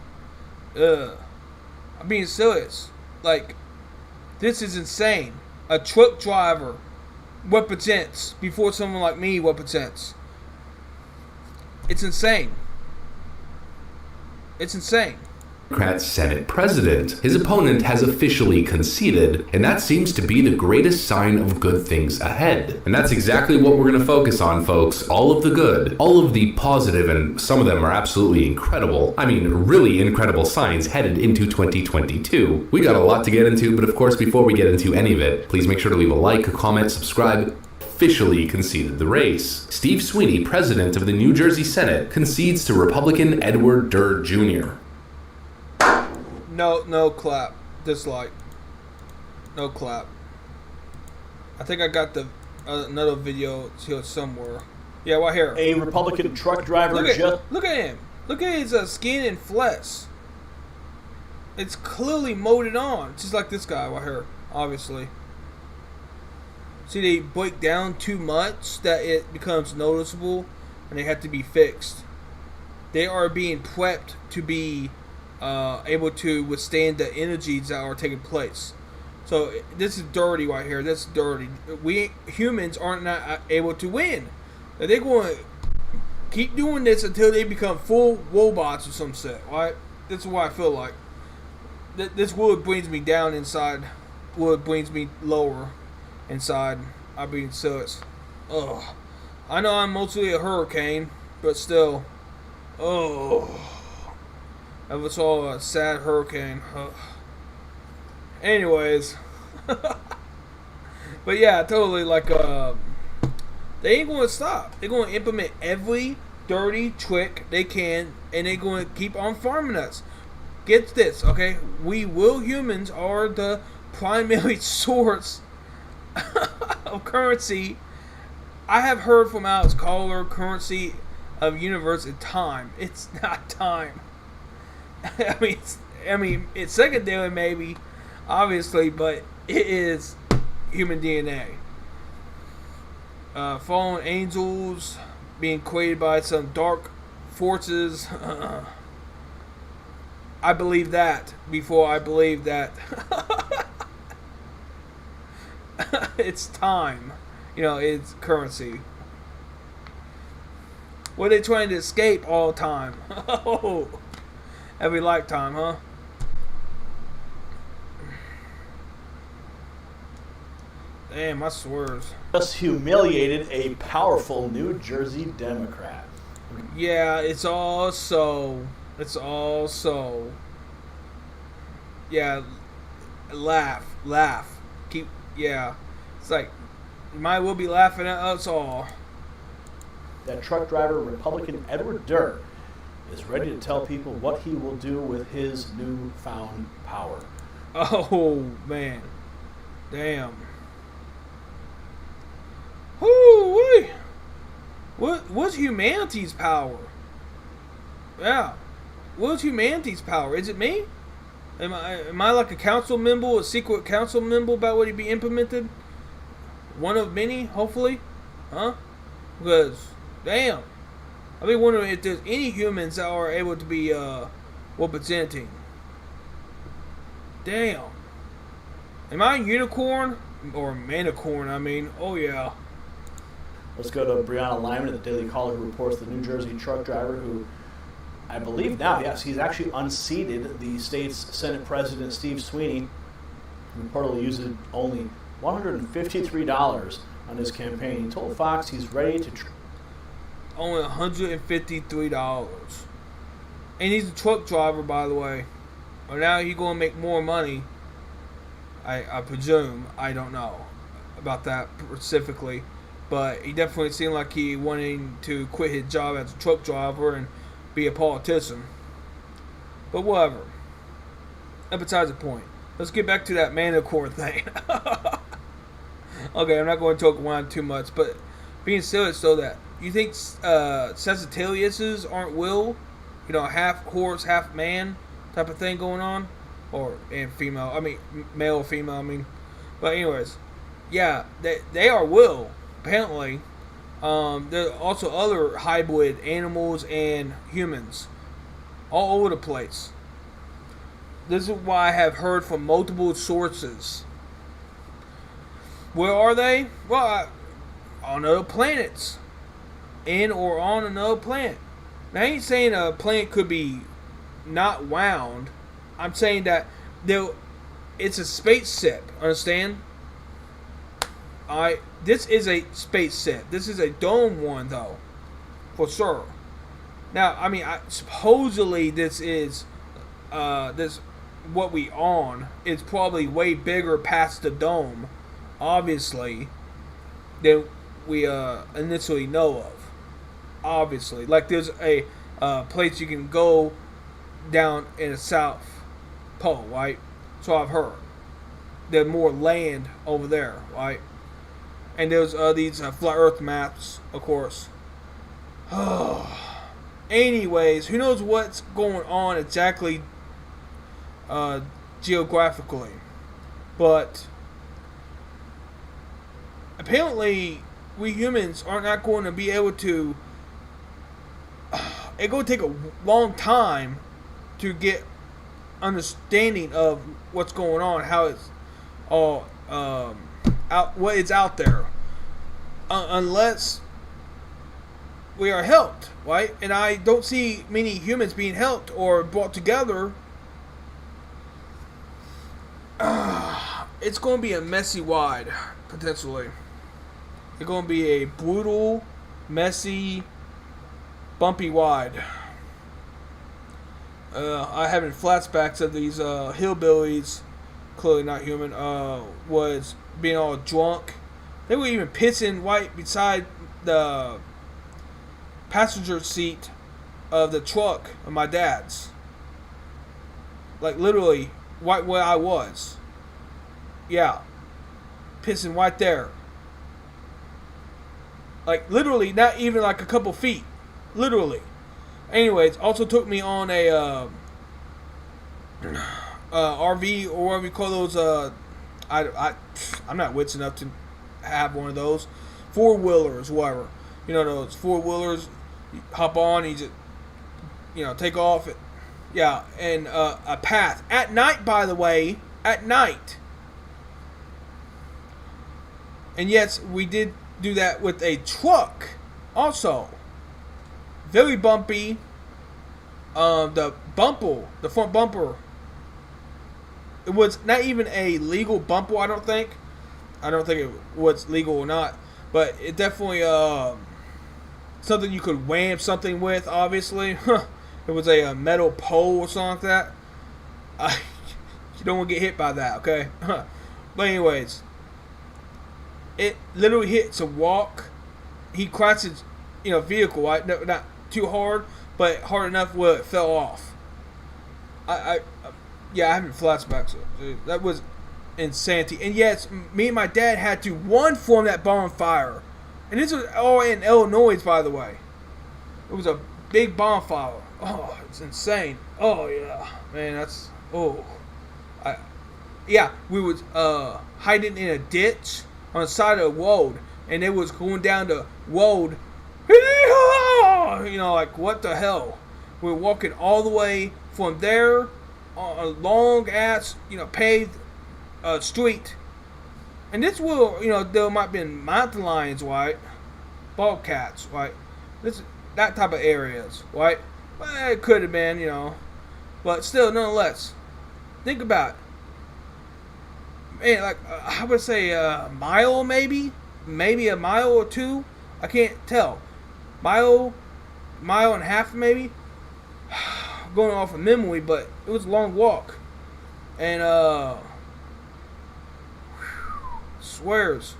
I'm being serious. Like, this is insane. A truck driver represents before someone like me represents. It's insane. It's insane. Senate president. His opponent has officially conceded, and that seems to be the greatest sign of good things ahead. And that's exactly what we're going to focus on, folks. All of the good, all of the positive, and some of them are absolutely incredible. I mean, really incredible signs headed into 2022. We got a lot to get into, but of course, before we get into any of it, please make sure to leave a like, a comment, subscribe. Officially conceded the race. Steve Sweeney, president of the New Jersey Senate, concedes to Republican Edward Durr Jr. No clap. Dislike. No clap. I think I got the another video here somewhere. Yeah, right here. A Republican truck driver. Look at him. Look at his skin and flesh. It's clearly molded on, just like this guy right here. Obviously. See, they break down too much that it becomes noticeable, and they have to be fixed. they are being prepped to be able to withstand the energies that are taking place. So this is dirty right here. This is dirty. We humans aren't not able to win. They're going to keep doing this until they become full robots or some shit, right? This is what I feel like. This wood brings me down inside. Wood brings me lower inside. I'm being serious. Ugh. I know I'm mostly a hurricane, but still. Oh. I was all a sad hurricane. Ugh. Anyways. But yeah, totally like, they ain't going to stop. They're going to implement every dirty trick they can, and they're going to keep on farming us. Get this, okay? Humans are the primary source of currency. I have heard from Alex Collier, currency of universe is time. It's not time. I mean, it's secondary maybe, obviously, but it is human DNA. Fallen angels being created by some dark forces. I believe that before I believe that it's time. You know, it's currency. What are they trying to escape all the time? Oh, every lifetime, huh? Damn, I swears. Just humiliated a powerful New Jersey Democrat. Yeah, it's all so. Yeah, laugh. Keep, yeah. It's like, you might well be laughing at us all. That truck driver, Republican Edward Dunn, is ready to tell people what he will do with his newfound power. Oh, man. Damn. Whoo-wee. What's humanity's power? Yeah. What's humanity's power? Is it me? Am I like a council member, a secret council member about what he be implemented? One of many, hopefully? Huh? Because, damn. I've been wondering if there's any humans that are able to be representing. Damn. Am I a unicorn? Or a manicorn, I mean. Oh, yeah. Let's go to Brianna Lyman at the Daily Caller, who reports the New Jersey truck driver who, I believe now, yes, he's actually unseated the state's Senate President Steve Sweeney, who reportedly uses only $153 on his campaign. He told Fox he's ready to... Only $153. And he's a truck driver, by the way. Well, now he's going to make more money. I presume. I don't know about that specifically. But he definitely seemed like he wanting to quit his job as a truck driver and be a politician. But whatever. That besides the point. Let's get back to that manicore thing. Okay, I'm not going to talk around too much, but being serious though, that you think Sagittariuses aren't will, you know, half horse, half man type of thing going on, and female. I mean, male, female. I mean, but anyways, yeah, they are will apparently. There are also other hybrid animals and humans all over the place. This is why I have heard from multiple sources. Where are they? Well, on other planets. In or on another planet. Now, I ain't saying a planet could be not wound. I'm saying that it's a spaceship. Understand? This is a spaceship. This is a dome one, though. For sure. Now, I mean, supposedly this is... this what we on is probably way bigger past the dome, obviously, than we initially know of. Obviously, like there's a place you can go down in the South Pole, right? So I've heard there's more land over there, right? And there's these flat Earth maps, of course. Anyways, who knows what's going on exactly geographically, but apparently we humans are not going to be able to it's going to take a long time to get understanding of what's going on, how it's all out, what is out there, unless we are helped, right? And I don't see many humans being helped or brought together. It's going to be a messy ride, potentially. It's going to be a brutal, messy, bumpy ride. I having flashbacks of these hillbillies, clearly not human, was being all drunk. They were even pissing right beside the passenger seat of the truck of my dad's. Like literally right where I was. Yeah. Pissing right there. Like literally not even like a couple feet. Literally. Anyways, also took me on a RV or whatever you call those. I'm not wits enough to have one of those. 4-wheelers, whatever. You know those 4-wheelers. You hop on, you just take off. Yeah, and a path at night. By the way, at night. And yes, we did do that with a truck. Also, very bumpy. The front bumper. It was not even a legal bumper. I don't think it was legal or not, but it definitely something you could wham something with. Obviously, it was a metal pole or something like that. You don't want to get hit by that, okay? But anyways, it literally hits a walk. He crashes, vehicle. Right? No, not too hard, but hard enough where it fell off. I having flashbacks. That was insanity. And yes, me and my dad had to run from that bonfire. And this was all in Illinois, by the way. It was a big bonfire. Oh, it's insane. Oh, yeah. Man, that's... Oh. We was hiding in a ditch on the side of the road. And it was going down the road. Like, what the hell? We were walking all the way from there on a long-ass, paved street. And this will, there might have been mountain lions, right? Bobcats, right? That type of areas, right? Well, it could have been, But still, nonetheless, think about it. Man, like, I would say a mile, maybe? Maybe a mile or two? I can't tell. Mile and a half, maybe? Going off of memory, but it was a long walk. And, swears.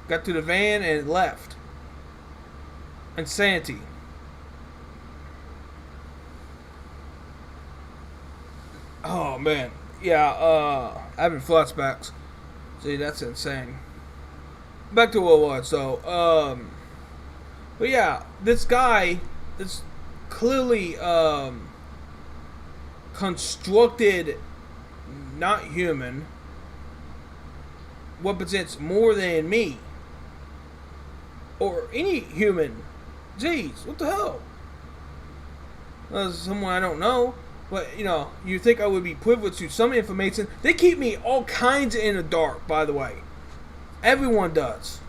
Got to the van and left. Insanity. Oh, man. Yeah, having flashbacks. See, that's insane. Back to what it was, so, but yeah, this guy is clearly, constructed, not human, represents more than me. Or any human. Jeez, what the hell? Someone I don't know. But, you think I would be privileged to some information. They keep me all kinds in the dark, by the way. Everyone does.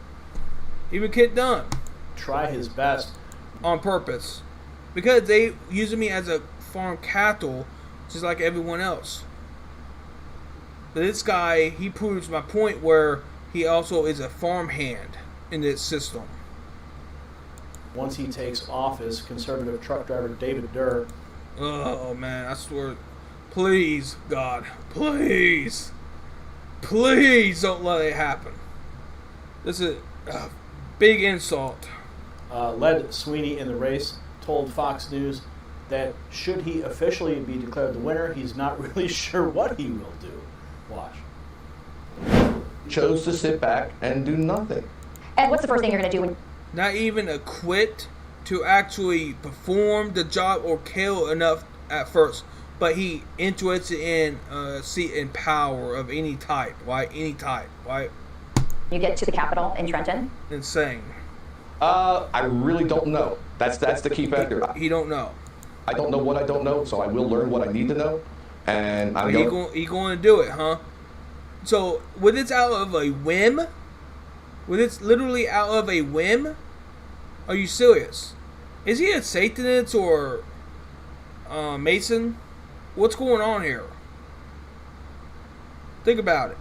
Even Kid Dunn. Try his best. On purpose. Because they using me as a farm cattle, just like everyone else. But this guy, he proves my point where he also is a farmhand in this system. Once he takes office, conservative truck driver David Durr. Oh, man, I swear. Please, God. Please. Please don't let it happen. This is a big insult. Led Sweeney in the race, told Fox News that should he officially be declared the winner, he's not really sure what he will do. Watch. Chose to sit back and do nothing. And what's the first thing you're going to do when... Not even a quit to actually perform the job or kill enough at first. But he interested in a seat in power of any type, right? Any type, right? You get to the Capitol in Trenton. Insane. I really don't know. That's the key factor. He don't know. I don't know what I don't know, so I will learn what I need to know. And I'm He going to do it, huh? So, with it's out of a whim? With it's literally out of a whim? Are you serious? Is he a Satanist or Mason? What's going on here? Think about it.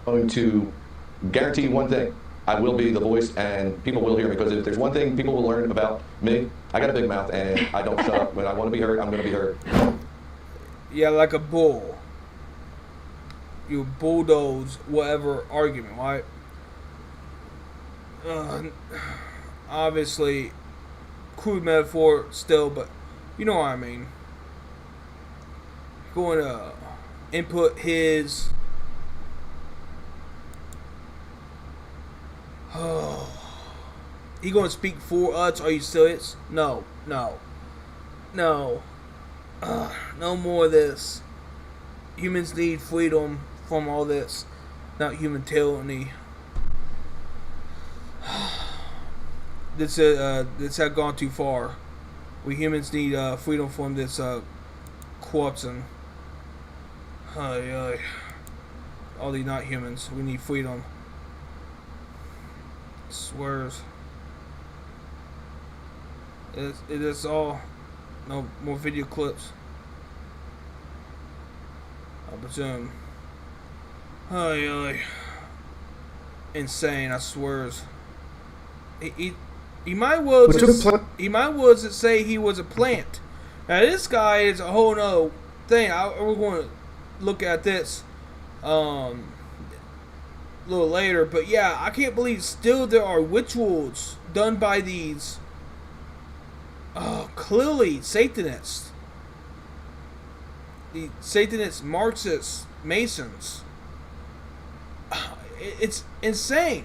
I'm going to guarantee one thing. I will be the voice, and people will hear me, because if there's one thing people will learn about me, I got a big mouth, and I don't shut up. When I want to be heard, I'm going to be heard. Yeah, like a bull. You bulldoze whatever argument, right? Obviously, crude metaphor still, but you know what I mean. Going to input his... He going to speak for us? Are you serious? No. No more of this. Humans need freedom from all this, not human tyranny. This has gone too far. We humans need freedom from this corruption. All the not humans, we need freedom. Swears. It is all. No more video clips. I presume. Insane, I swears. He might well just say he was a plant. Now this guy is a whole nother thing. We're going to look at this a little later, but yeah, I can't believe still there are rituals done by these clearly Satanists. The Satanist Marxist Masons. It's insane.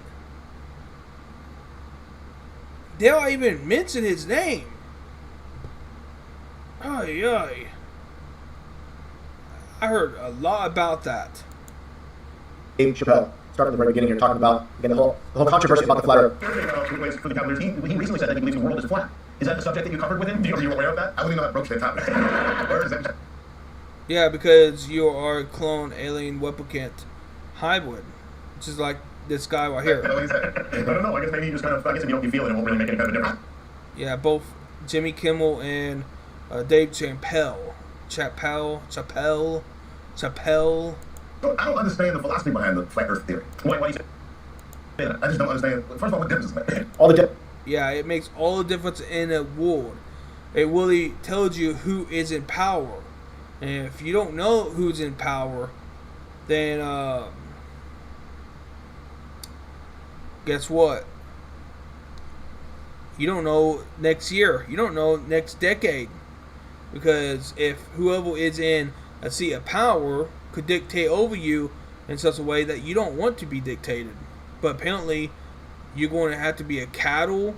They don't even mention his name. I heard a lot about that. Dave Chappelle, starting at the very beginning here, talking about again the whole controversy about the flat Earth. For the Cavaliers, he recently said that he believes the world is flat. Is that the subject that you covered with him? Are you aware of that? I wouldn't know how to broach that topic. Where is it? Yeah, because you are a clone alien replicant hybrid, which is like this guy right here. I don't know. I guess maybe you just kind of. I guess if you don't feel it, it won't really make any kind of difference. Yeah, both Jimmy Kimmel and Dave Chappelle. I don't understand the philosophy behind the flat Earth theory. Why you say that? I just don't understand. First of all, what difference does it make? Yeah, it makes all the difference in the world. It really tells you who is in power. And if you don't know who's in power, then guess what? You don't know next year. You don't know next decade. Because if whoever is in a seat of power could dictate over you in such a way that you don't want to be dictated. But apparently, you're going to have to be a cattle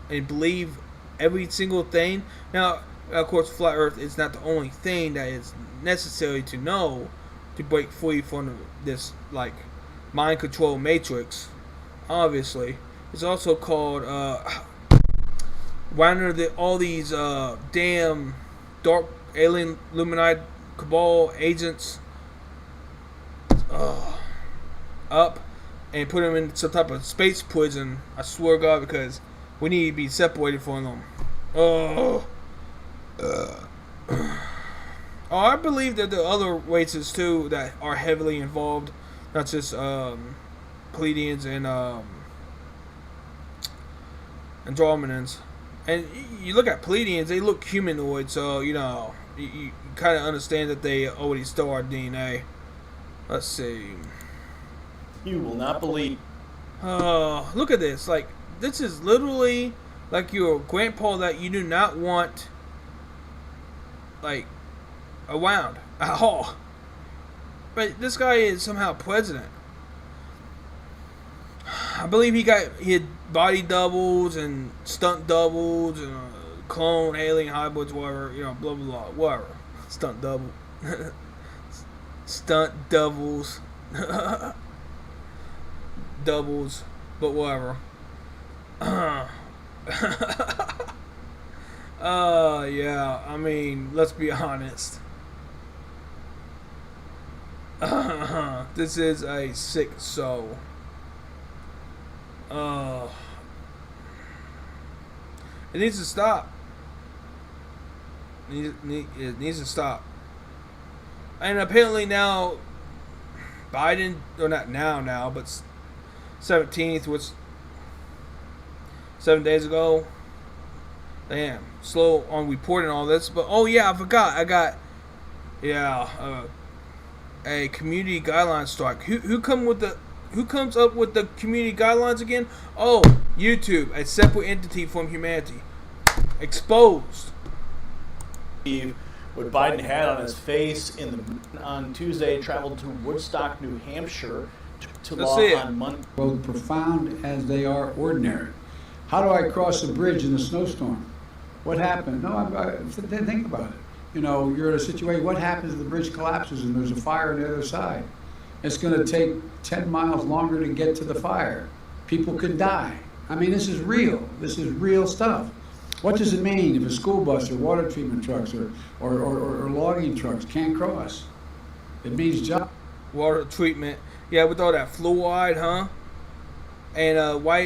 and believe every single thing. Now, of course, flat Earth is not the only thing that is necessary to know to break free from this, like, mind control matrix. Obviously, it's also called all these damn dark alien Illuminati cabal agents up and put them in some type of space prison. I swear to God, because we need to be separated from them. I believe that there are other races too that are heavily involved, not just Pleiadians and Andromedans. And you look at Pleiadians, they look humanoid, so you know you kind of understand that they already stole our DNA. Let's see. You will not believe. Look at this. Like, this is literally like your grandpa that you do not want, like, around at all. But this guy is somehow president. I believe he had body doubles and stunt doubles and clone alien hybrids, whatever, you know, blah blah blah, whatever. Stunt double, stunt doubles, doubles, but whatever. Yeah, I mean, let's be honest. This is a sick soul. It needs to stop. It needs to stop. And apparently now, Biden, or not now, but 17th, which 7 days ago. Damn, slow on reporting all this. But oh yeah, I forgot. I got a community guidelines strike. Who comes up with the community guidelines again? Oh, YouTube, a separate entity from humanity. Exposed. What Biden had on his face on Tuesday traveled to Woodstock, New Hampshire to law on Monday. Both profound as they are ordinary. How do I cross a bridge in a snowstorm? What happened? No, think about it. You know, you're in a situation, what happens if the bridge collapses and there's a fire on the other side? It's going to take 10 miles longer to get to the fire. People could die. I mean, this is real. This is real stuff. What does it mean if a school bus or water treatment trucks or logging trucks can't cross? It means water treatment. Yeah, with all that fluoride, huh? And why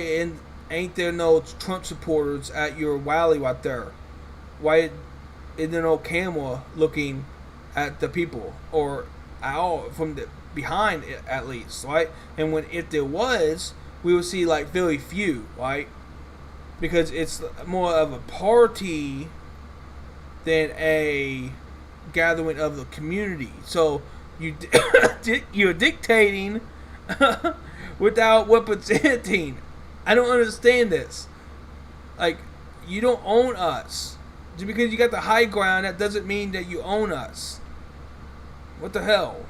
ain't there no Trump supporters at your rally right there? Why isn't there no camera looking at the people or out from the behind it, at least, right? And if there was, we would see like very few, right? Because it's more of a party than a gathering of the community. So you're dictating without representing. I don't understand this. Like, you don't own us. Just because you got the high ground, that doesn't mean that you own us. What the hell?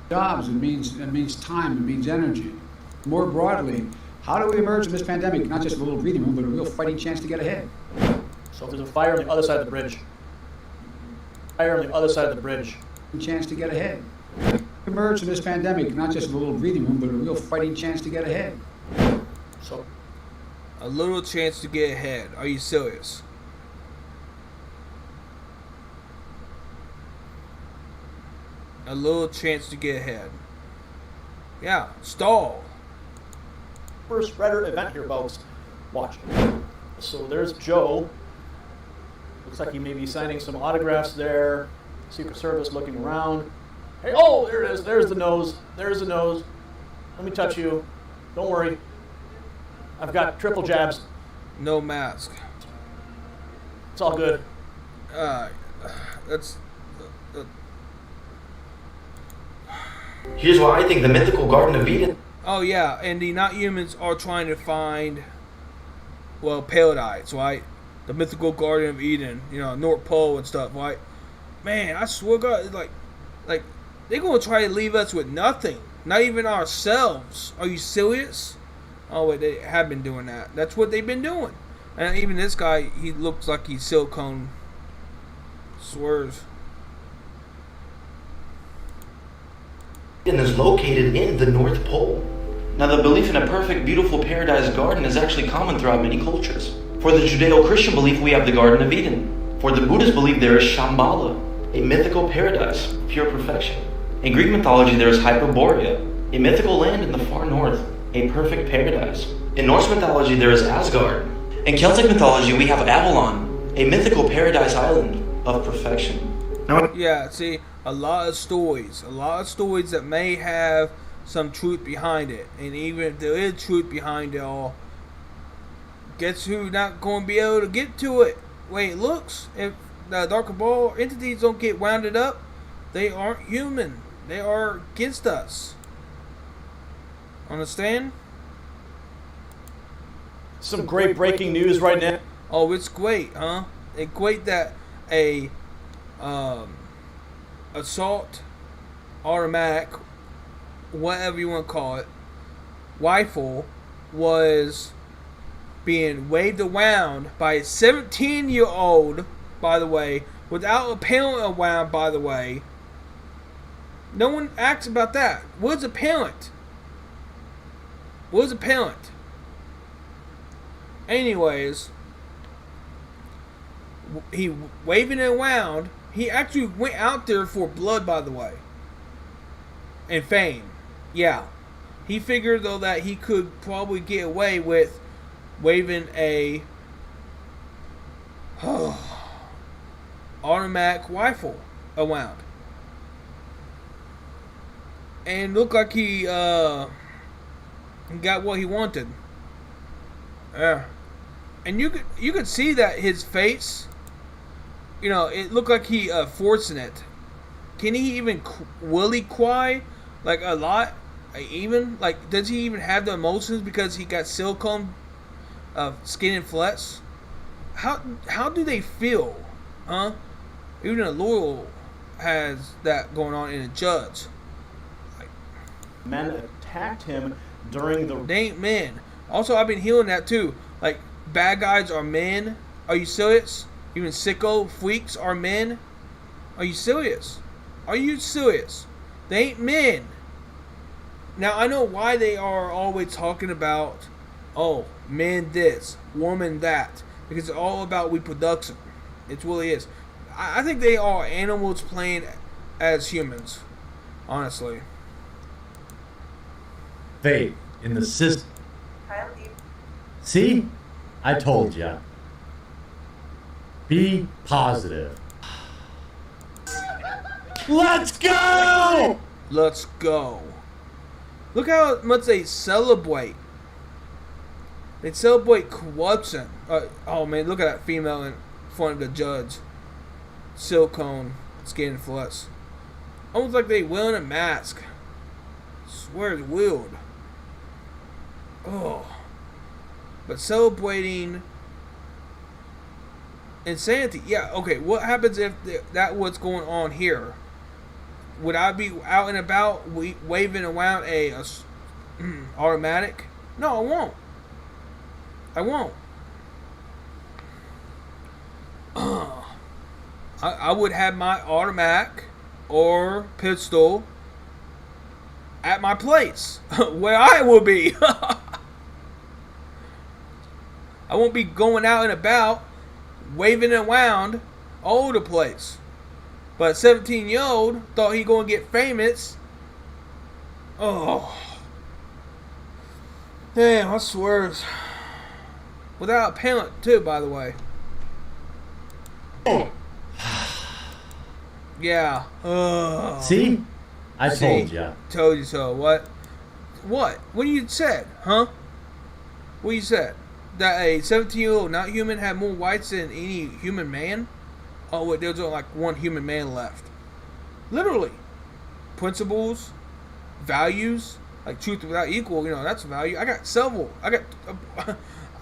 Jobs, it means time, it means energy. More broadly, how do we emerge from this pandemic? Not just a little breathing room, but a real fighting chance to get ahead. So if there's a fire on the other side of the bridge, Chance to get ahead. Emerge from this pandemic, not just a little breathing room, but a real fighting chance to get ahead. So, a little chance to get ahead. Are you serious? A little chance to get ahead. Yeah, stall. First spreader event here, folks. Watch. So there's Joe. Looks like he may be signing some autographs there. Secret Service looking around. Hey, oh, there it is. There's the nose. There's the nose. Let me touch you. Don't worry. I've got triple jabs. No mask. It's all good. That's. Here's why I think the mythical Garden of Eden. Oh yeah, and the not humans are trying to find, well, paradise, right? The mythical Garden of Eden, you know, North Pole and stuff, right? Man, I swear to God, like they're gonna try to leave us with nothing, not even ourselves. Are you serious? Oh wait, they have been doing that. That's what they've been doing. And even this guy, he looks like he's silicone. Swears. Is located in the North Pole. Now, the belief in a perfect, beautiful paradise garden is actually common throughout many cultures. For the Judeo-Christian belief, we have the Garden of Eden. For the Buddhist belief, there is Shambhala, a mythical paradise, pure perfection. In Greek mythology, there is Hyperborea, a mythical land in the far north, a perfect paradise. In Norse mythology, there is Asgard. In Celtic mythology, we have Avalon, a mythical paradise island of perfection. Yeah, see, a lot of stories that may have some truth behind it, and even if there is truth behind it all, guess who's not going to be able to get to it? Way it looks. If the dark ball entities don't get rounded up, they aren't human. They are against us. Understand? Some great breaking news right now. Oh, it's great, huh? It's great that a assault automatic, whatever you want to call it, rifle was being waved around by a 17-year-old, by the way, without a parent around, by the way. No one asks about that. Where's the parent? Where's the parent? Anyways, he waving it around. He actually went out there for blood, by the way, and fame. Yeah, he figured though that he could probably get away with waving a automatic rifle around, and looked like he got what he wanted. Yeah, and you could see that his face. You know, it looked like he forcing it. Can he even will he cry like a lot? Even like, does he even have the emotions because he got silicone skin and flesh? How do they feel, huh? Even a lawyer has that going on in a judge. Men attacked him during the. They ain't men. Also, I've been hearing that too. Like, bad guys are men. Are you serious? Even sicko freaks are men. Are you serious? Are you serious? They ain't men. Now, I know why they are always talking about, oh, men this, woman that. Because it's all about reproduction. It really is. I think they are animals playing as humans. Honestly. Faith in the system. See? I told ya. Be positive. Let's go! Let's go. Look how much they celebrate. They celebrate corruption. Oh man, look at that female in front of the judge. Silicone skin and flesh. Almost like they wearing a mask. Swear it's weird. Oh. But celebrating insanity. Yeah, okay. What happens if that what's going on here? Would I be out and about waving around a automatic? No, I won't. I won't. I would have my automatic or pistol at my place where I will be. I won't be going out and about waving around all over the place. But a 17-year-old thought he gonna get famous. Oh. Damn, I swear. Without a parent too, by the way. Yeah. See? I told ya. Told you so. What? What? What you said? Huh? What you said? That a 17-year-old not human had more whites than any human man? Oh wait, there's only like one human man left. Literally. Principles, values, like truth without equal, you know, that's a value. I got several. I got,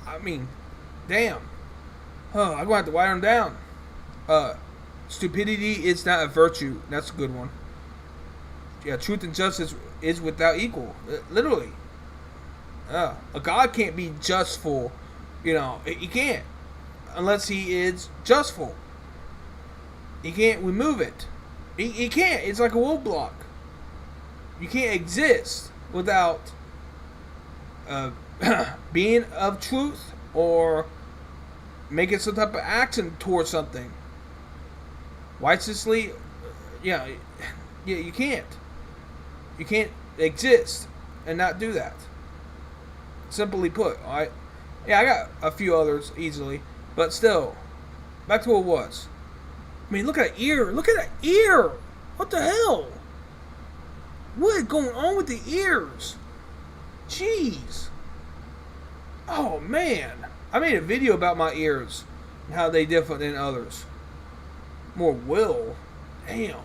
I mean, damn. I'm going to have to write them down. Stupidity is not a virtue. That's a good one. Yeah, truth and justice is without equal. Literally. A God can't be justful. You know, he can't. Unless he is justful. He can't remove it. He can't. It's like a roadblock. You can't exist without being of truth or making some type of action towards something. Righteously, yeah, you can't. You can't exist and not do that. Simply put, alright? Yeah, I got a few others easily, but still, back to what it was. I mean, look at that ear. Look at that ear. What the hell? What is going on with the ears? Jeez. Oh, man. I made a video about my ears and how they different than others. More will. Damn.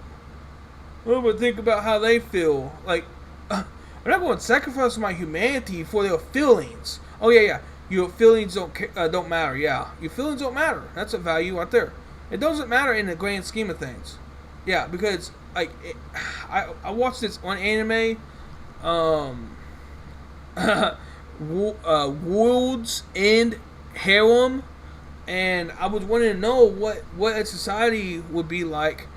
What would think about how they feel? Like, I'm not going to sacrifice my humanity for their feelings. Oh, yeah. Your feelings don't matter. Yeah. Your feelings don't matter. That's a value right there. It doesn't matter in the grand scheme of things. Yeah, because like I watched this on anime, World's End Harem, and I was wanting to know what a society would be like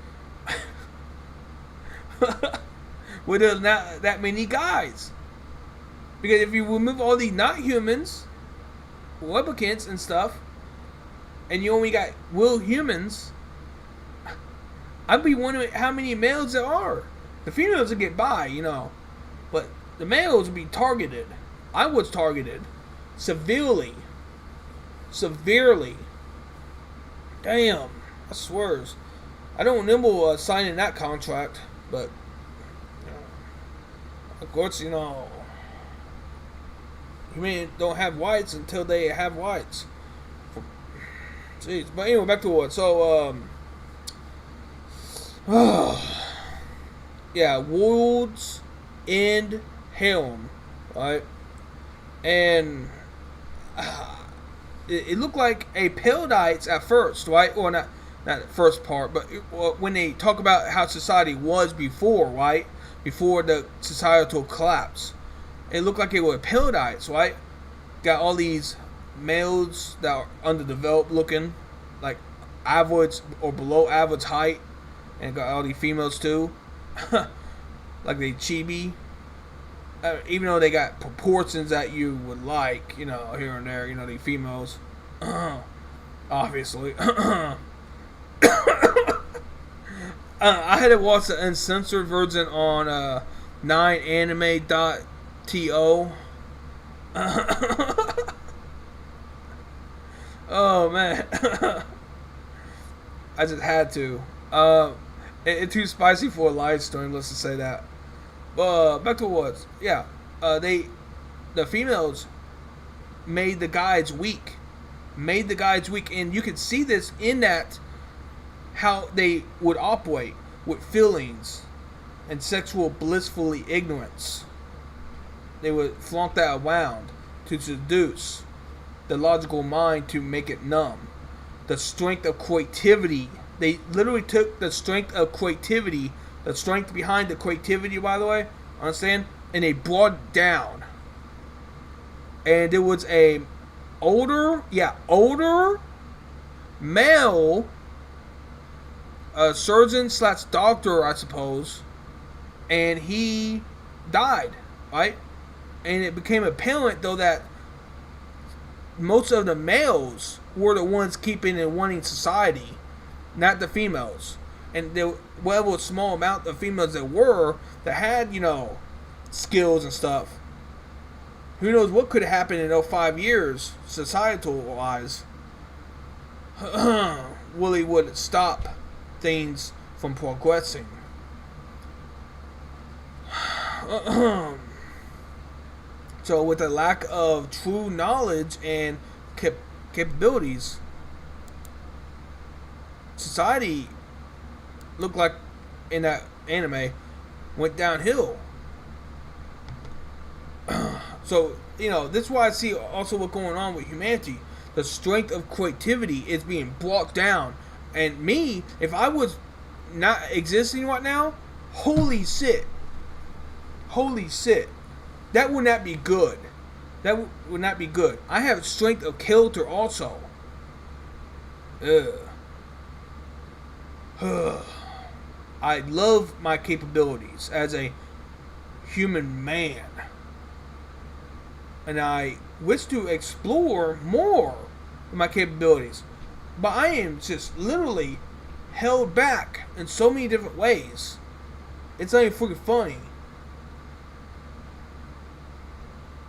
with there's not that many guys. Because if you remove all the not humans, replicants and stuff, and you only got real humans, I'd be wondering how many males there are. The females would get by, but the males would be targeted. I was targeted severely. Damn, I swears. I don't remember signing that contract, but of course, human don't have whites until they have whites. Jeez, but anyway, back to what. So, yeah, World's End Helm, right? And it looked like a Paladites at first, right? Or not the first part, but when they talk about how society was before, right? Before the societal collapse, it looked like it was Paladites, right? Got all these males that are underdeveloped looking, like average or below average height, and got all these females too, like they chibi. Even though they got proportions that you would like, here and there, the females, obviously. I had to watch the uncensored version on 9anime.to. Oh man, I just had to. It's too spicy for a live stream. Let's just say that. Back to what? Yeah, the females made the guys weak. And you can see this in that how they would operate with feelings and sexual blissfully ignorance. They would flaunt that around to seduce the logical mind, to make it numb. The strength of creativity. They literally took the strength of creativity, the strength behind the creativity, by the way, understand? And they brought it down. And there was a older male surgeon / doctor, I suppose, and he died, right? And it became apparent, though, that most of the males were the ones keeping and wanting society, not the females. And there, whatever small amount of females there were that had, skills and stuff, who knows what could happen in those 5 years, societal-wise, really would stop things from progressing. So with the lack of true knowledge and capabilities, society looked like, in that anime, went downhill. So, this is why I see also what's going on with humanity. The strength of creativity is being brought down. And me, if I was not existing right now, holy shit. That would not be good. That would not be good. I have strength of character also. I love my capabilities as a human man. And I wish to explore more of my capabilities. But I am just literally held back in so many different ways. It's not even freaking funny.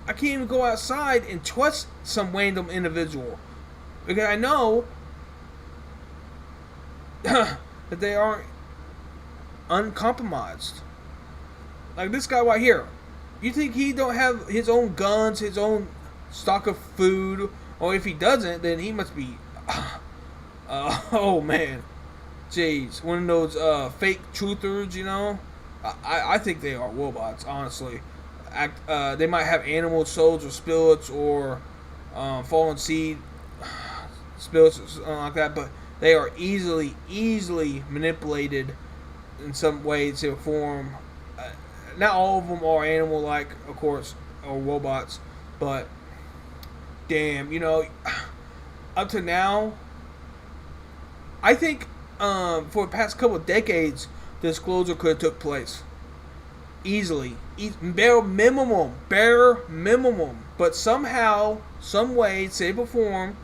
I can't even go outside and trust some random individual. Because I know that they aren't uncompromised. Like this guy right here. You think he don't have his own guns, his own stock of food? Or if he doesn't, then he must be... oh man. Jeez. One of those fake truthers, I think they are robots, honestly. They might have animal souls or spirits or fallen seed spirits or something like that, but they are easily manipulated in some way, shape, or form. Not all of them are animal-like, of course, or robots, but damn, up to now, I think for the past couple of decades, disclosure could have took place. easily, bare minimum. But somehow, some way, shape or form,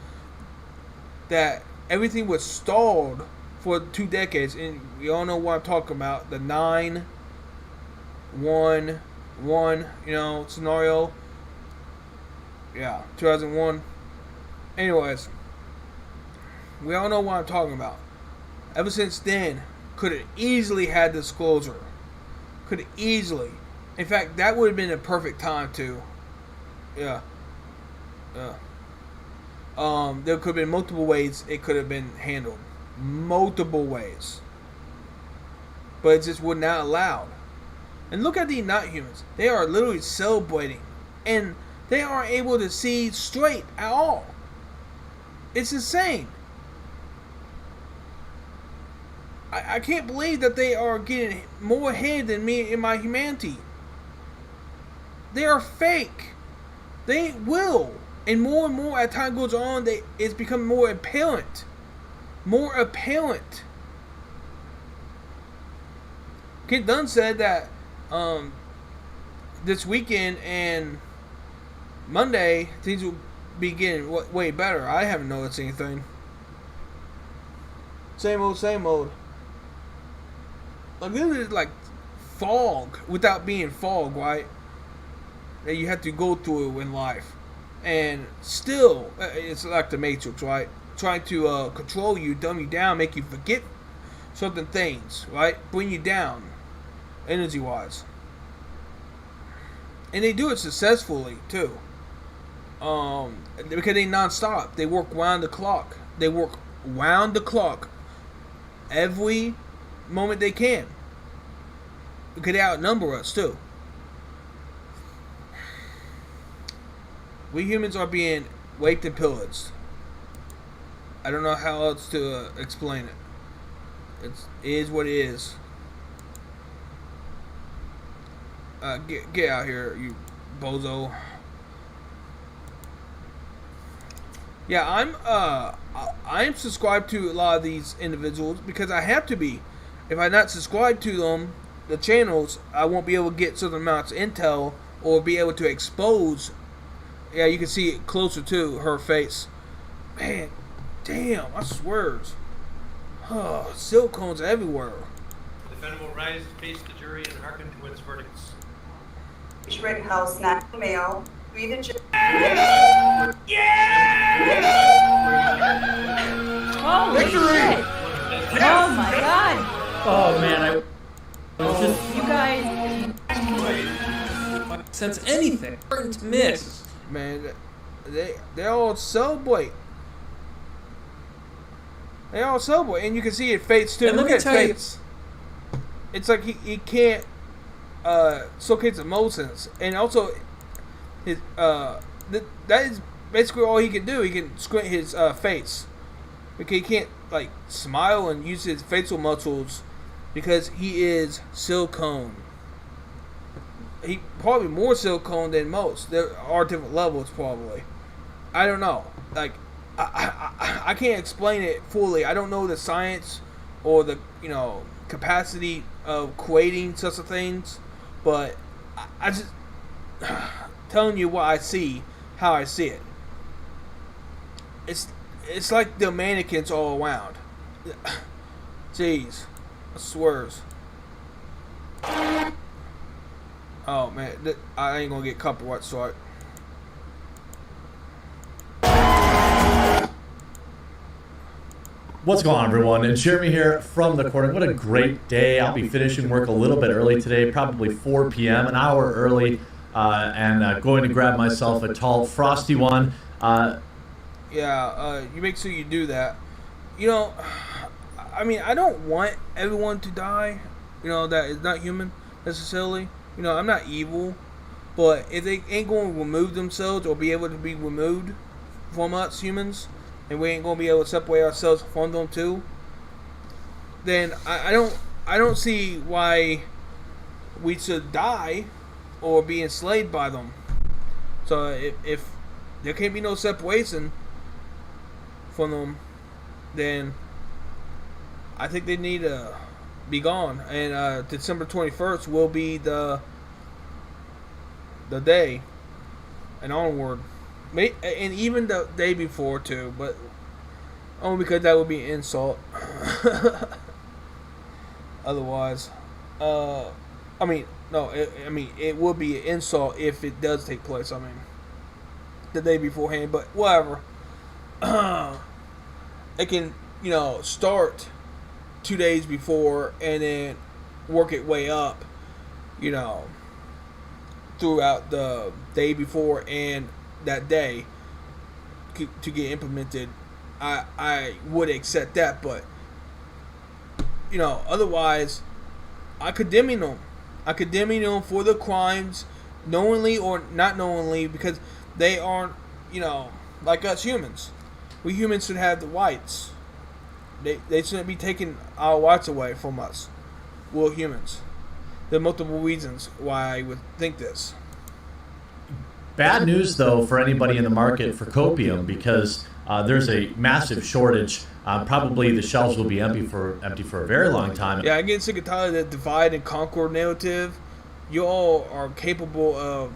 that everything was stalled for 2 decades, and we all know what I'm talking about. The 9/11, scenario. Yeah, 2001. Anyways, we all know what I'm talking about. Ever since then, could have easily had disclosure. Could have easily. In fact, that would have been a perfect time to. Yeah. There could have been multiple ways it could have been handled. Multiple ways. But it just would not allowed. And look at the not humans. They are literally celebrating. And they aren't able to see straight at all. It's insane. I can't believe that they are getting more ahead than me in my humanity. They are fake. They will. And more as time goes on, it's becoming more apparent. More apparent. Kid Dunn said that this weekend and Monday, things will be getting way better. I haven't noticed anything. Same old. Like, this is like fog without being fog, right? That you have to go through in life. And still, it's like the Matrix, right? Trying to control you, dumb you down, make you forget certain things, right? Bring you down, energy-wise. And they do it successfully, too. Because they non-stop. They work round the clock. Every moment they can. Because they outnumber us, too. We humans are being raped and pillaged. I don't know how else to explain it. It is what it is. Get out here, you bozo. Yeah, I'm subscribed to a lot of these individuals because I have to be. If I not subscribe to them, the channels, I won't be able to get certain amounts of intel or be able to expose. Yeah, you can see it closer to her face. Man, damn, I swears. Oh, silicones everywhere. The defendant will rise, face the jury, and hearken to its verdicts. Rittenhouse, not male. Be the jury. Holy shit! Oh my god! Oh man, You guys. Sense anything. Burnt miss. Man, they all celebrate. They all celebrate, and you can see it fades too. And Look at face. It's like he can't showcase emotions, and also his that is basically all he can do. He can squint his face. Okay, he can't like smile and use his facial muscles because he is silicone. He probably more silicone than most. There are different levels, probably. I don't know. Like, I can't explain it fully. I don't know the science or the capacity of creating such a things, but I just telling you what I see, how I see it. It's like the mannequins all around. Jeez, I swears. Oh man, I ain't gonna get copyright strike. What's going on, everyone? It's Jeremy here from the corner. What a great day. I'll be finishing work a little bit early today, probably 4 p.m., an hour early, and going to grab myself a tall, frosty one. You make sure you do that. I mean, I don't want everyone to die, that is not human, necessarily. I'm not evil, but if they ain't going to remove themselves or be able to be removed from us humans, and we ain't going to be able to separate ourselves from them too, then I don't see why we should die or be enslaved by them. So if there can't be no separation from them, then I think they need to be gone. And December 21st will be the the day and onward. And even the day before, too. But only because that would be an insult. Otherwise. I mean, no, it would be an insult if it does take place. I mean, the day beforehand, but whatever. It can, start 2 days before and then work its way up, throughout the day before and that day to get implemented. I would accept that, but otherwise, I condemning them. I condemning them for the crimes, knowingly or not knowingly, because they aren't, like us humans. We humans should have the rights. They shouldn't be taking our rights away from us. We're humans. There are multiple reasons why I would think this. Bad news, though, for anybody in the market for copium, because there's a massive shortage. Probably the shelves will be empty for a very long time. Yeah, I get sick and tired of that divide and conquer narrative. You all are capable of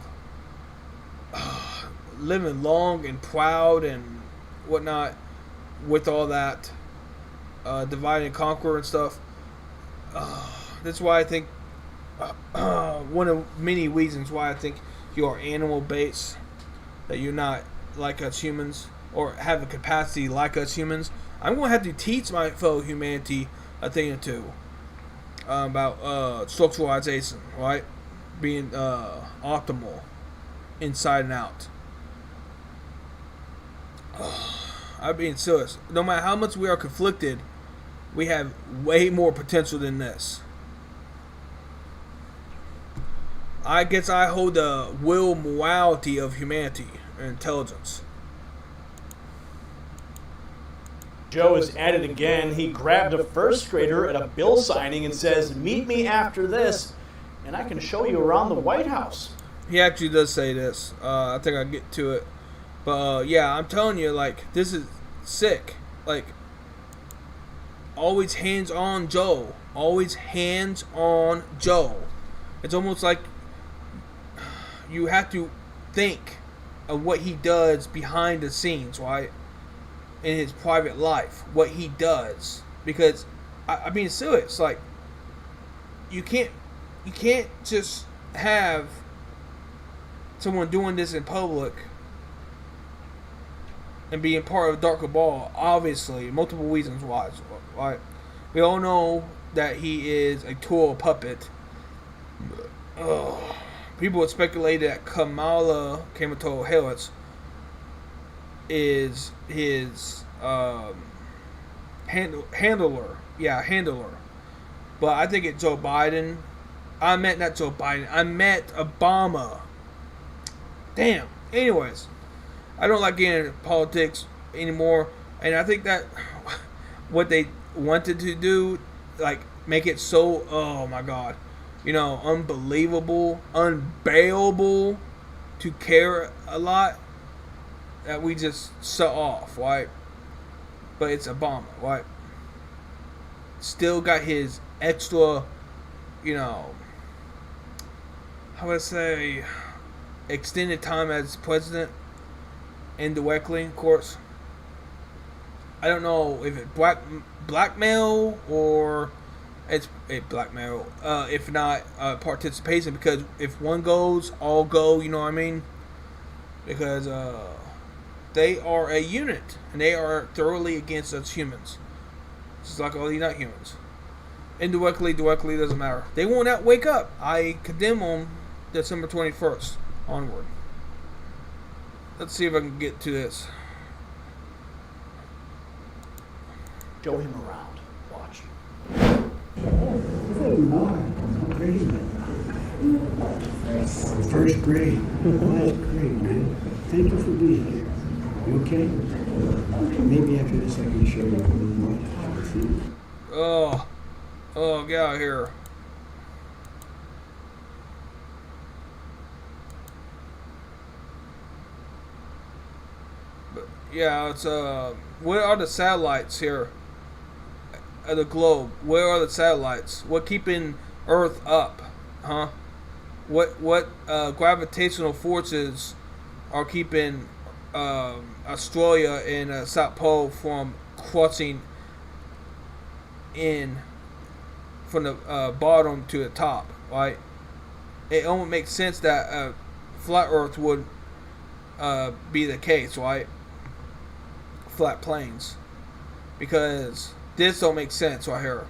living long and proud and whatnot with all that divide and conquer and stuff. That's why I think one of many reasons why I think you are animal based, that you're not like us humans or have a capacity like us humans. I'm going to have to teach my fellow humanity a thing or two about structuralization, right? Being optimal inside and out. I'm being serious. No matter how much we are conflicted, we have way more potential than this. I guess I hold the will morality of humanity and intelligence. Joe is at it again. He grabbed a first grader at a bill signing and says, "Meet me after this, and I can show you around the White House." He actually does say this. I think I'll get to it. But yeah, I'm telling you, like, this is sick. Like, always hands on Joe. Always hands on Joe. It's almost like you have to think of what he does behind the scenes, right? In his private life, what he does. Because I'm being serious. Like, you can't just have someone doing this in public and being part of a dark cabal. Obviously, multiple reasons why. Right? We all know that he is a tool puppet. People have speculated that Kamala Harris is his handler. Yeah, handler. But I think it's Joe Biden. I meant not Joe Biden. I meant Obama. Damn. Anyways, I don't like getting into politics anymore. And I think that what they wanted to do, like, make it so, oh my God, unbelievable, unbearable to care a lot, that we just shut off, right? But it's Obama, right? Still got his extra, how would I say, extended time as president, indirectly, of course. I don't know if it's blackmail or it's a blackmail. If not, participation, because if one goes, all go. You know what I mean? Because they are a unit and they are thoroughly against us humans. Just like all the not humans. Indirectly, directly, doesn't matter. They will not wake up. I condemn them December 21st onward. Let's see if I can get to this. Show him around. Watch. First grade. Quiet grade, man. Thank you for being here. You okay? Maybe after this I can show you a little more. Oh, get out of here. But yeah, it's where are the satellites here? Of the globe. Where are the satellites? What keeping Earth up? Huh? what gravitational forces are keeping Australia and South Pole from crossing in from the bottom to the top, right? It only makes sense that flat Earth would be the case, right? Flat planes, because this don't make sense right here.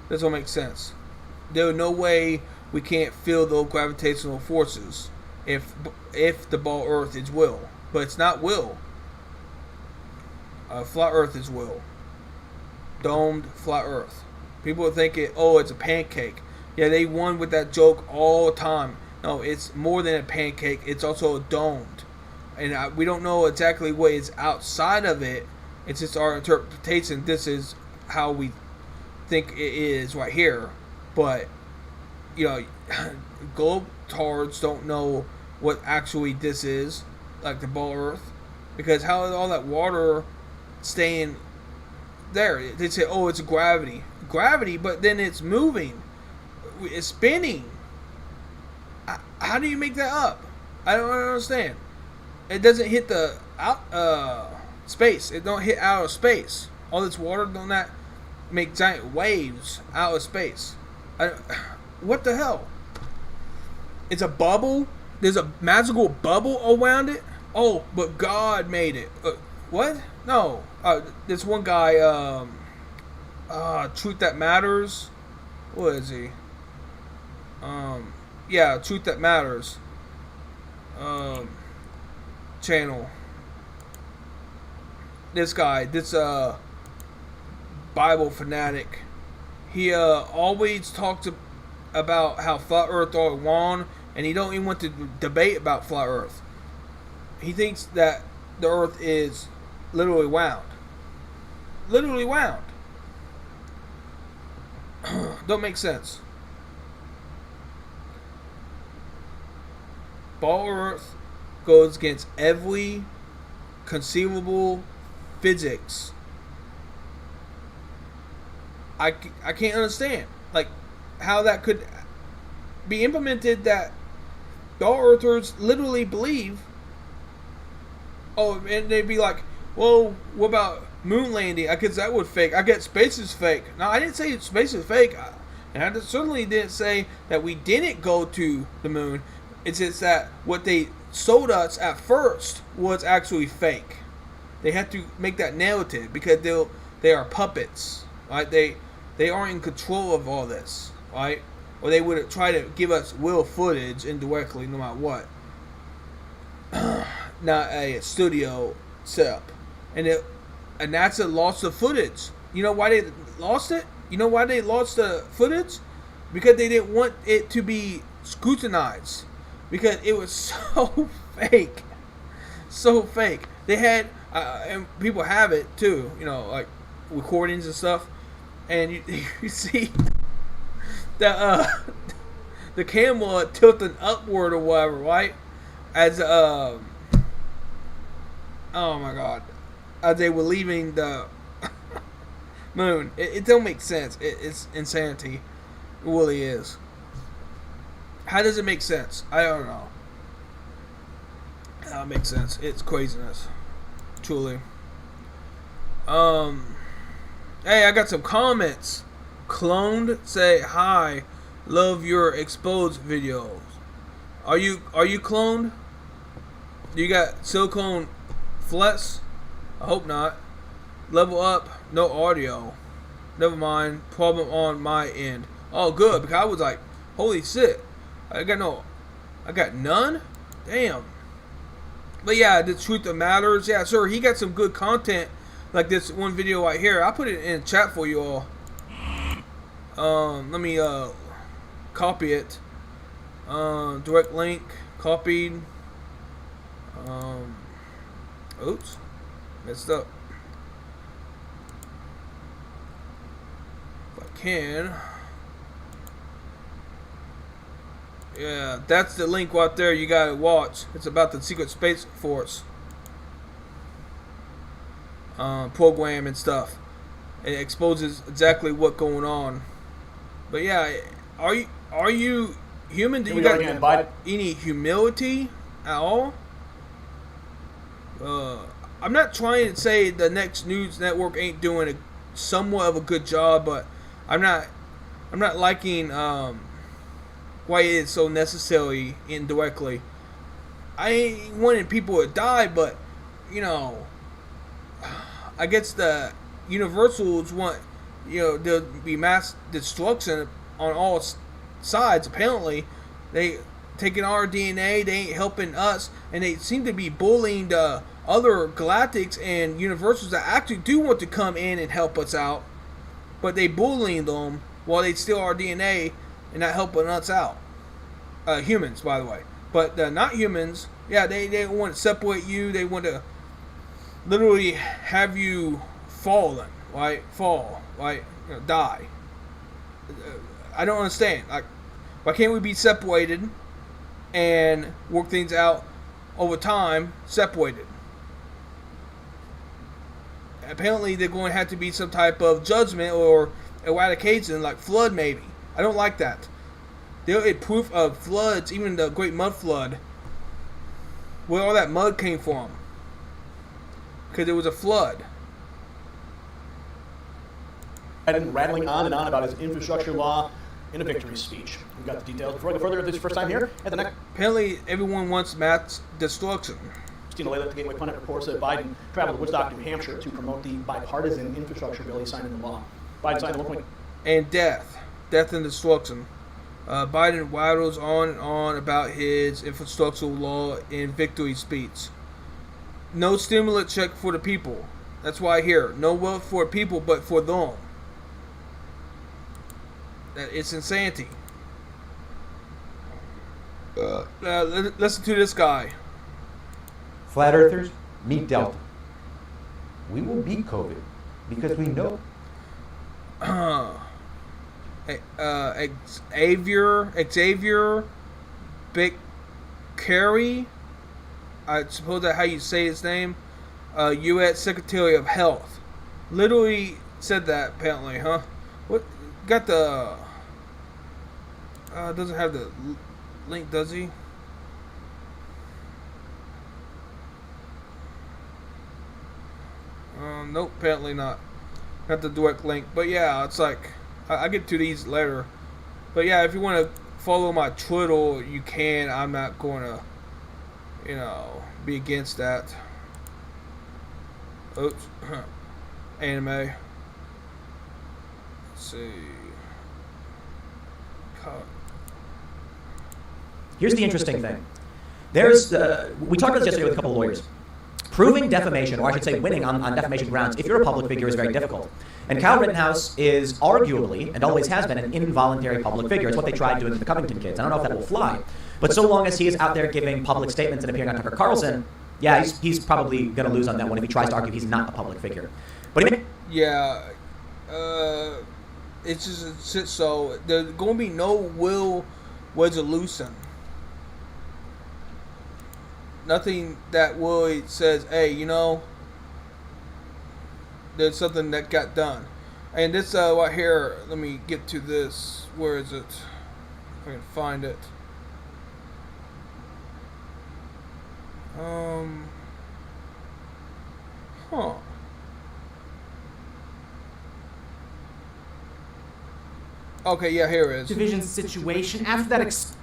This don't make sense. There's no way we can't feel those gravitational forces if the ball Earth is will, but it's not will. Flat Earth is will. Domed flat Earth. People are thinking, oh, it's a pancake. Yeah, they won with that joke all the time. No, it's more than a pancake. It's also a domed, and we don't know exactly what is outside of it. It's just our interpretation. This is how we think it is right here, but globetards don't know what actually this is, like the ball Earth, because how is all that water staying there? They say, oh, it's gravity, but then it's moving, it's spinning. How do you make that up? I don't understand. It doesn't hit the space. It don't hit out of space. All this water don't that make giant waves out of space. What the hell? It's a bubble. There's a magical bubble around it. Oh, but God made it. What? No. This one guy. Truth That Matters. What is he? Yeah, Truth That Matters. Channel. This guy. This Bible fanatic. He always talks about how flat Earth are wrong, and he don't even want to debate about flat Earth. He thinks that the Earth is literally round. Literally round. Don't make sense. Ball Earth goes against every conceivable physics. I can't understand, like, how that could be implemented, that all Earthers literally believe. Oh, and they'd be like, well, what about moon landing? I guess that would fake. I guess space is fake. No, I didn't say space is fake. And I certainly didn't say that we didn't go to the moon. It's just that what they sold us at first was actually fake. They had to make that narrative because they are puppets, right? They aren't in control of all this, right? Or they would try to give us real footage indirectly, no matter what. Not a studio setup. And NASA lost the footage. You know why they lost it? You know why they lost the footage? Because they didn't want it to be scrutinized. Because it was so fake. So fake. They had, and people have it too, like recordings and stuff. And you see the camera tilting upward or whatever, right? As oh my God, as they were leaving the moon. It don't make sense. It's insanity. It really is. How does it make sense? I don't know. How it makes sense? It's craziness. Truly. Hey, I got some comments. Cloned say hi. Love your exposed videos. Are you cloned? You got silicone flex? I hope not. Level up. No audio. Never mind. Problem on my end. Oh, good, because I was like, holy shit. I got none? Damn. But yeah, the Truth That Matters. Yeah, sir, he got some good content. Like this one video right here. I'll put it in chat for you all. Let me copy it. Direct link. Copied. Oops. Messed up. If I can. Yeah, that's the link right there. You gotta watch. It's about the Secret Space Force program and stuff. It exposes exactly what's going on. But yeah, are you human, do Here you we go got again, Biden. any humility at all? I'm not trying to say the next news network ain't doing a somewhat of a good job, but I'm not liking why it is so necessary indirectly. I ain't wanting people to die, but you know, I guess the universals want, you know, there'll be mass destruction on all sides. Apparently, they taking our DNA, they ain't helping us, and they seem to be bullying the other galactics and universals that actually do want to come in and help us out, but they bullying them while they steal our DNA and not helping us out. Humans, by the way. But the not humans, yeah, they want to separate you. They want to literally have you fallen, right? Fall, right? You know, die. I don't understand. Like, why can't we be separated and work things out over time, separated? Apparently, they're going to have to be some type of judgment or eradication, like flood, maybe. I don't like that. There is proof of floods, even the Great Mud Flood, where all that mud came from, because there was a flood. Biden rattling on and on about his infrastructure law in a victory speech. We've got the details. Before I go further, this is first time here. At the next. Apparently, everyone wants mass destruction. Christina Layla, the Gateway Pundit, reports that Biden traveled to Woodstock, New Hampshire to promote the bipartisan infrastructure bill he signed into law. Biden signed the 1. And death and destruction. Biden waddles on and on about his infrastructural law in victory speech. No stimulus check for the people. That's why I hear no wealth for people, but for them. It's insanity. Listen to this guy. Flat Earthers, meet Delta. We will beat COVID because we know. Xavier Big Carey, I suppose that's how you say his name, U.S. Secretary of Health, literally said that, apparently, huh? What, got the, doesn't have the link, does he? Nope, apparently not. Not the direct link, but yeah, it's like, I get to these later. But yeah, if you want to follow my Twitter, you can. I'm not going to, you know, be against that. Oops. Anime. Let's see. Here's the interesting thing. There's we talked about this yesterday with a couple of lawyers. Proving defamation, or I should say winning on defamation grounds, if you're a public figure, is very difficult. And Kyle Rittenhouse is arguably, and always has been, an involuntary public figure. It's what they tried doing to the Covington kids. I don't know if that will fly. But so long as he is out there giving public statements and appearing on Tucker Carlson, yeah, he's probably going to lose on that one if he tries to argue he's not a public figure. But yeah, it's just so there's going to be no will resolution. Nothing that really says, hey, you know, there's something that got done. And this right here, let me get to this. Where is it? If I can find it. Okay, yeah, here it is. Division situation after that.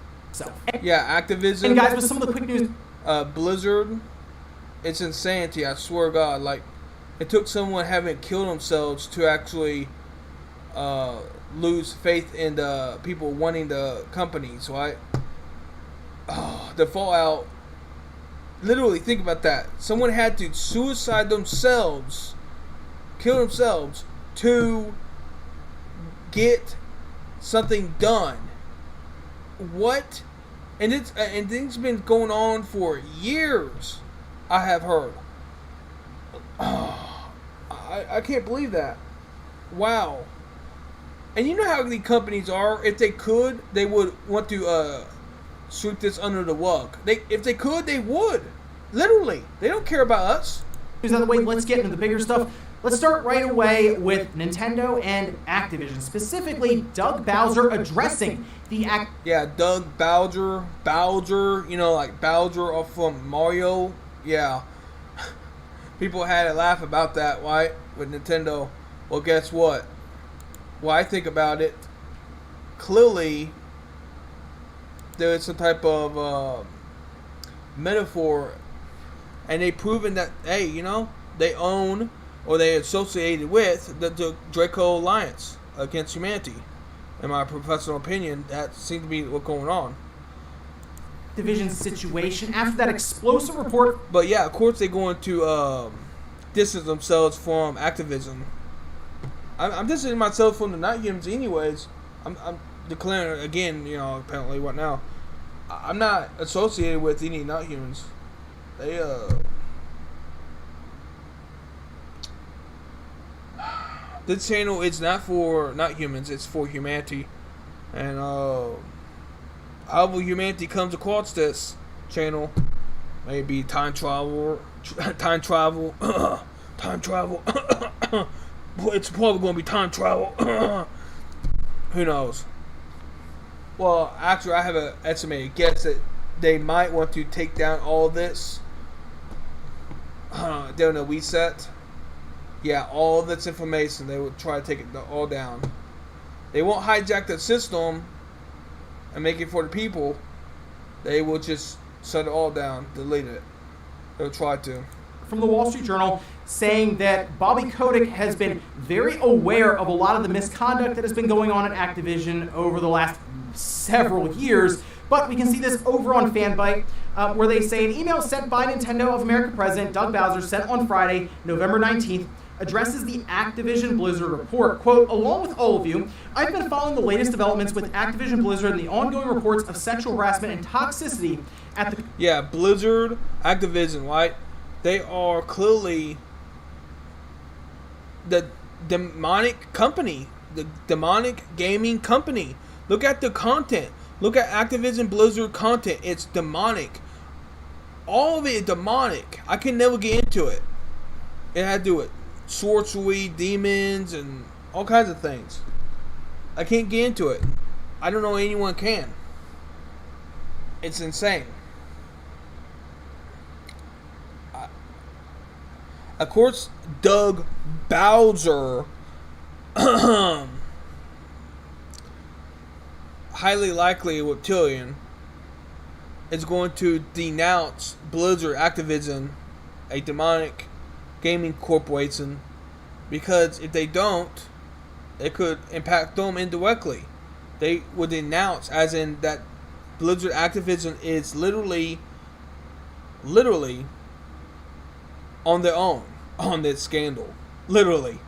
Yeah, activism. And guys, with some of the quick news. Blizzard, it's insanity, I swear to God. Like, it took someone having killed themselves to actually lose faith in the people wanting the companies, right? Oh, the fallout. Literally, think about that. Someone had to suicide themselves, kill themselves, to get something done. What? And things been going on for years, I have heard. Oh, I can't believe that. Wow. And you know how the companies are. If they could, they would want to sweep this under the rug. If they could, they would. Literally. They don't care about us. Here's another way. Let's get into the bigger stuff. Let's start right away with Nintendo and Activision, specifically Doug Bowser addressing the Yeah, Doug Bowser, you know, like Bowser from Mario. Yeah. People had a laugh about that, right? With Nintendo. Well, guess what? Well, I think about it. Clearly, there is some type of metaphor, and they've proven that, hey, you know, they own or they associated with the Draco Alliance against humanity. In my professional opinion, that seems to be what's going on. Division situation after that explosive report. But yeah, of course they're going to distance themselves from Activision. I'm distancing myself from the Not Humans anyways. I'm declaring again, you know, apparently what now? I'm not associated with any Not Humans. They this channel is not for Not Humans, it's for humanity. And however humanity comes across this channel, maybe time travel, time travel. It's probably going to be time travel. Who knows? Well, actually, I have an estimated guess that they might want to take down all this. Doing a reset. Yeah, all this information, they would try to take it all down. They won't hijack the system and make it for the people. They will just shut it all down, delete it. They'll try to. From the Wall Street Journal saying that Bobby Kotick has been very aware of a lot of the misconduct that has been going on at Activision over the last several years. But we can see this over on Fanbyte, where they say an email sent by Nintendo of America President Doug Bowser sent on Friday, November 19th, addresses the Activision Blizzard report. Quote, along with all of you, I've been following the latest developments with Activision Blizzard and the ongoing reports of sexual harassment and toxicity at the... Yeah, Blizzard, Activision, right? They are clearly the demonic company, the demonic gaming company. Look at the content. Look at Activision Blizzard content. It's demonic. All of it is demonic. I can never get into it. It had to do with sorcery, demons, and all kinds of things. I can't get into it. I don't know anyone can. It's insane. Of course, Doug Bowser highly likely with Tillian is going to denounce Blizzard Activision, a demonic gaming corporation, because if they don't, it could impact them indirectly. They would denounce, as in that Blizzard Activision is literally on their own on this scandal. Literally.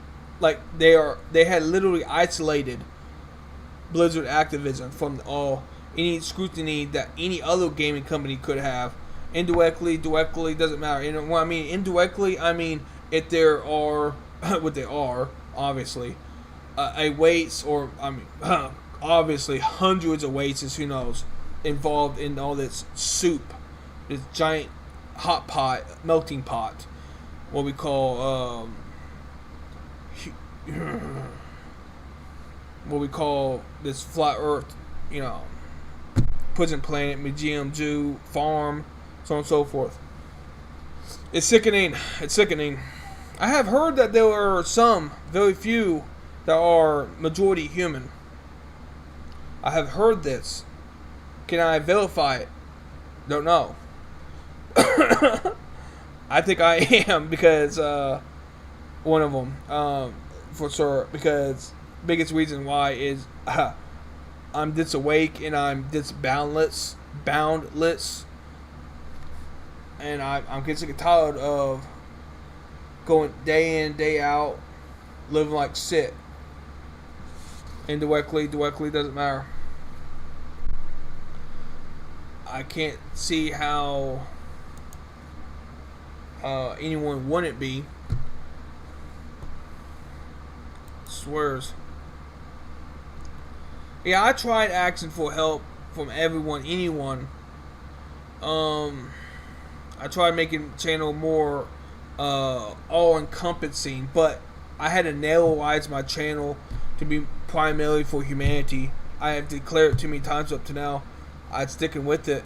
Like they had literally isolated Blizzard Activision from any scrutiny that any other gaming company could have. Indirectly, directly, doesn't matter. And when I mean indirectly, I mean if there are what they are, obviously, a weights or obviously hundreds of weights, who knows, involved in all this soup, this giant hot pot, melting pot, what we call this flat Earth, you know, prison planet, museum, zoo, farm, so on and so forth. It's sickening. It's sickening. I have heard that there are some, very few, that are majority human. I have heard this. Can I verify it? Don't know. I think I am, because one of them, for sure. Because biggest reason why is I'm this awake and I'm this boundless, and I'm getting sick and tired of going day in, day out, living like shit. Indirectly, directly, doesn't matter. I can't see how anyone wouldn't be. Swears. Yeah, I tried asking for help from everyone, anyone. I tried making the channel more all-encompassing, but I had to narrowize my channel to be primarily for humanity. I have declared it too many times up to now. I'm sticking with it.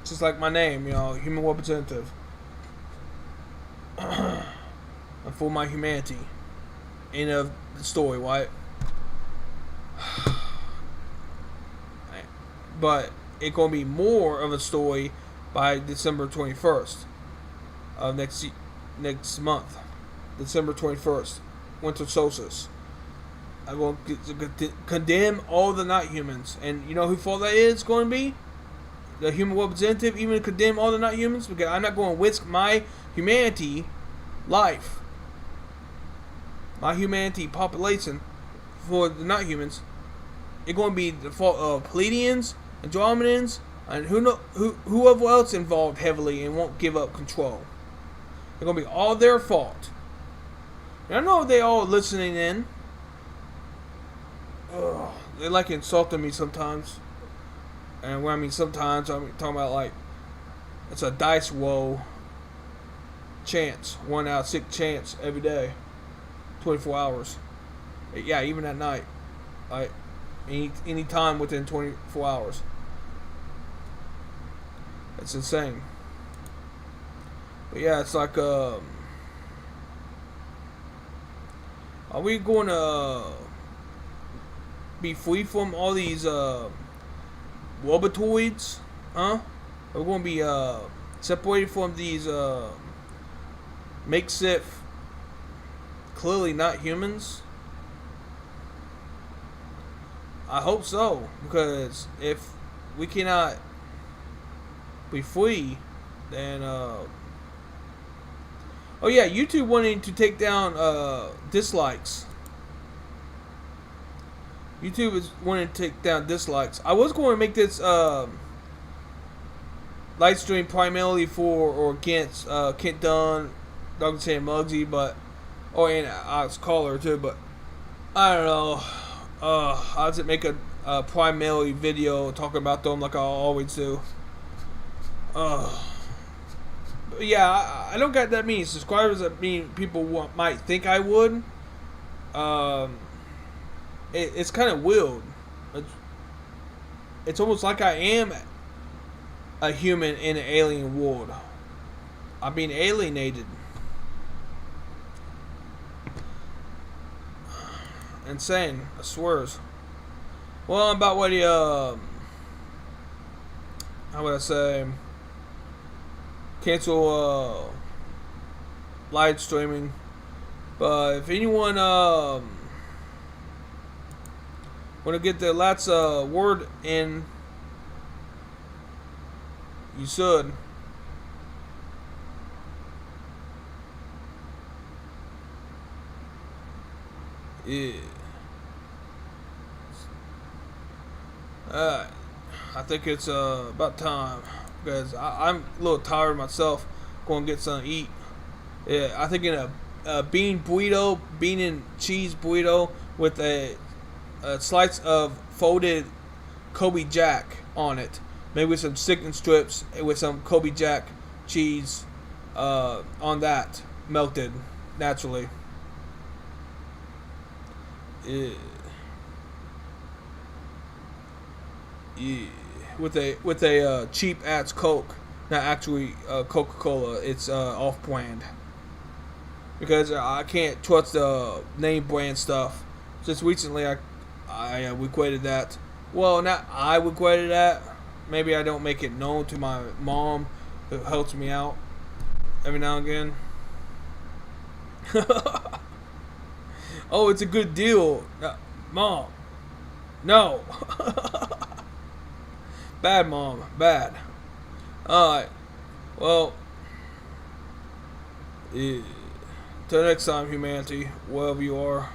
Just like my name, human representative. And for my humanity. End of the story, right? But it's gonna be more of a story by December 21st of next month. December 21st, winter solstice. I'm going to condemn all the not humans, and you know who fault that is going to be? The human representative. Even condemn all the not humans, because I'm not going to risk my humanity life, my humanity population for the not humans. It's going to be the fault of Pleiadians, Andromedans, and whoever else involved heavily and won't give up control. It's going to be all their fault. And I know they all listening in. They like insulting me sometimes. And when I mean sometimes, I'm talking about like it's a dice roll chance, 1 out of 6 chance every day, 24 hours. Yeah, even at night, like any time within 24 hours. It's insane. But yeah, it's like are we going to be free from all these robotoids? Huh? Are we going to be separated from these makeshift, clearly not humans? I hope so, because if we cannot be free, then oh yeah, YouTube wanting to take down dislikes. YouTube is wanting to take down dislikes. I was going to make this live stream primarily for or against Kent Dunn, Dr. Sam Muggsy, but and Alex Collier too. But I don't know. I'll just make a primarily video talking about them like I always do. But yeah, I don't got that many subscribers that people might think I would. It's kind of weird. It's almost like I am a human in an alien world. I'm being alienated. Insane, I swears. Well, I'm about ready, how would I say, cancel live streaming. But if anyone want to get the last word in, you should. Yeah. Alright. I think it's about time, because I'm a little tired myself. Going to get something to eat. Yeah, I think in a bean burrito, bean and cheese burrito with a slice of folded Kobe Jack on it, maybe with some chicken strips with some Kobe Jack cheese on that, melted naturally. Yeah. Yeah. With a cheap ass Coke, not actually Coca-Cola. It's off-brand, because I can't trust the name brand stuff. Just recently, I regretted that. Well, not I regretted that. Maybe I don't make it known to my mom, who helps me out every now and again. Oh, it's a good deal. Mom. No. Bad mom. Bad. Alright. Well. Yeah. Till next time, humanity. Wherever you are.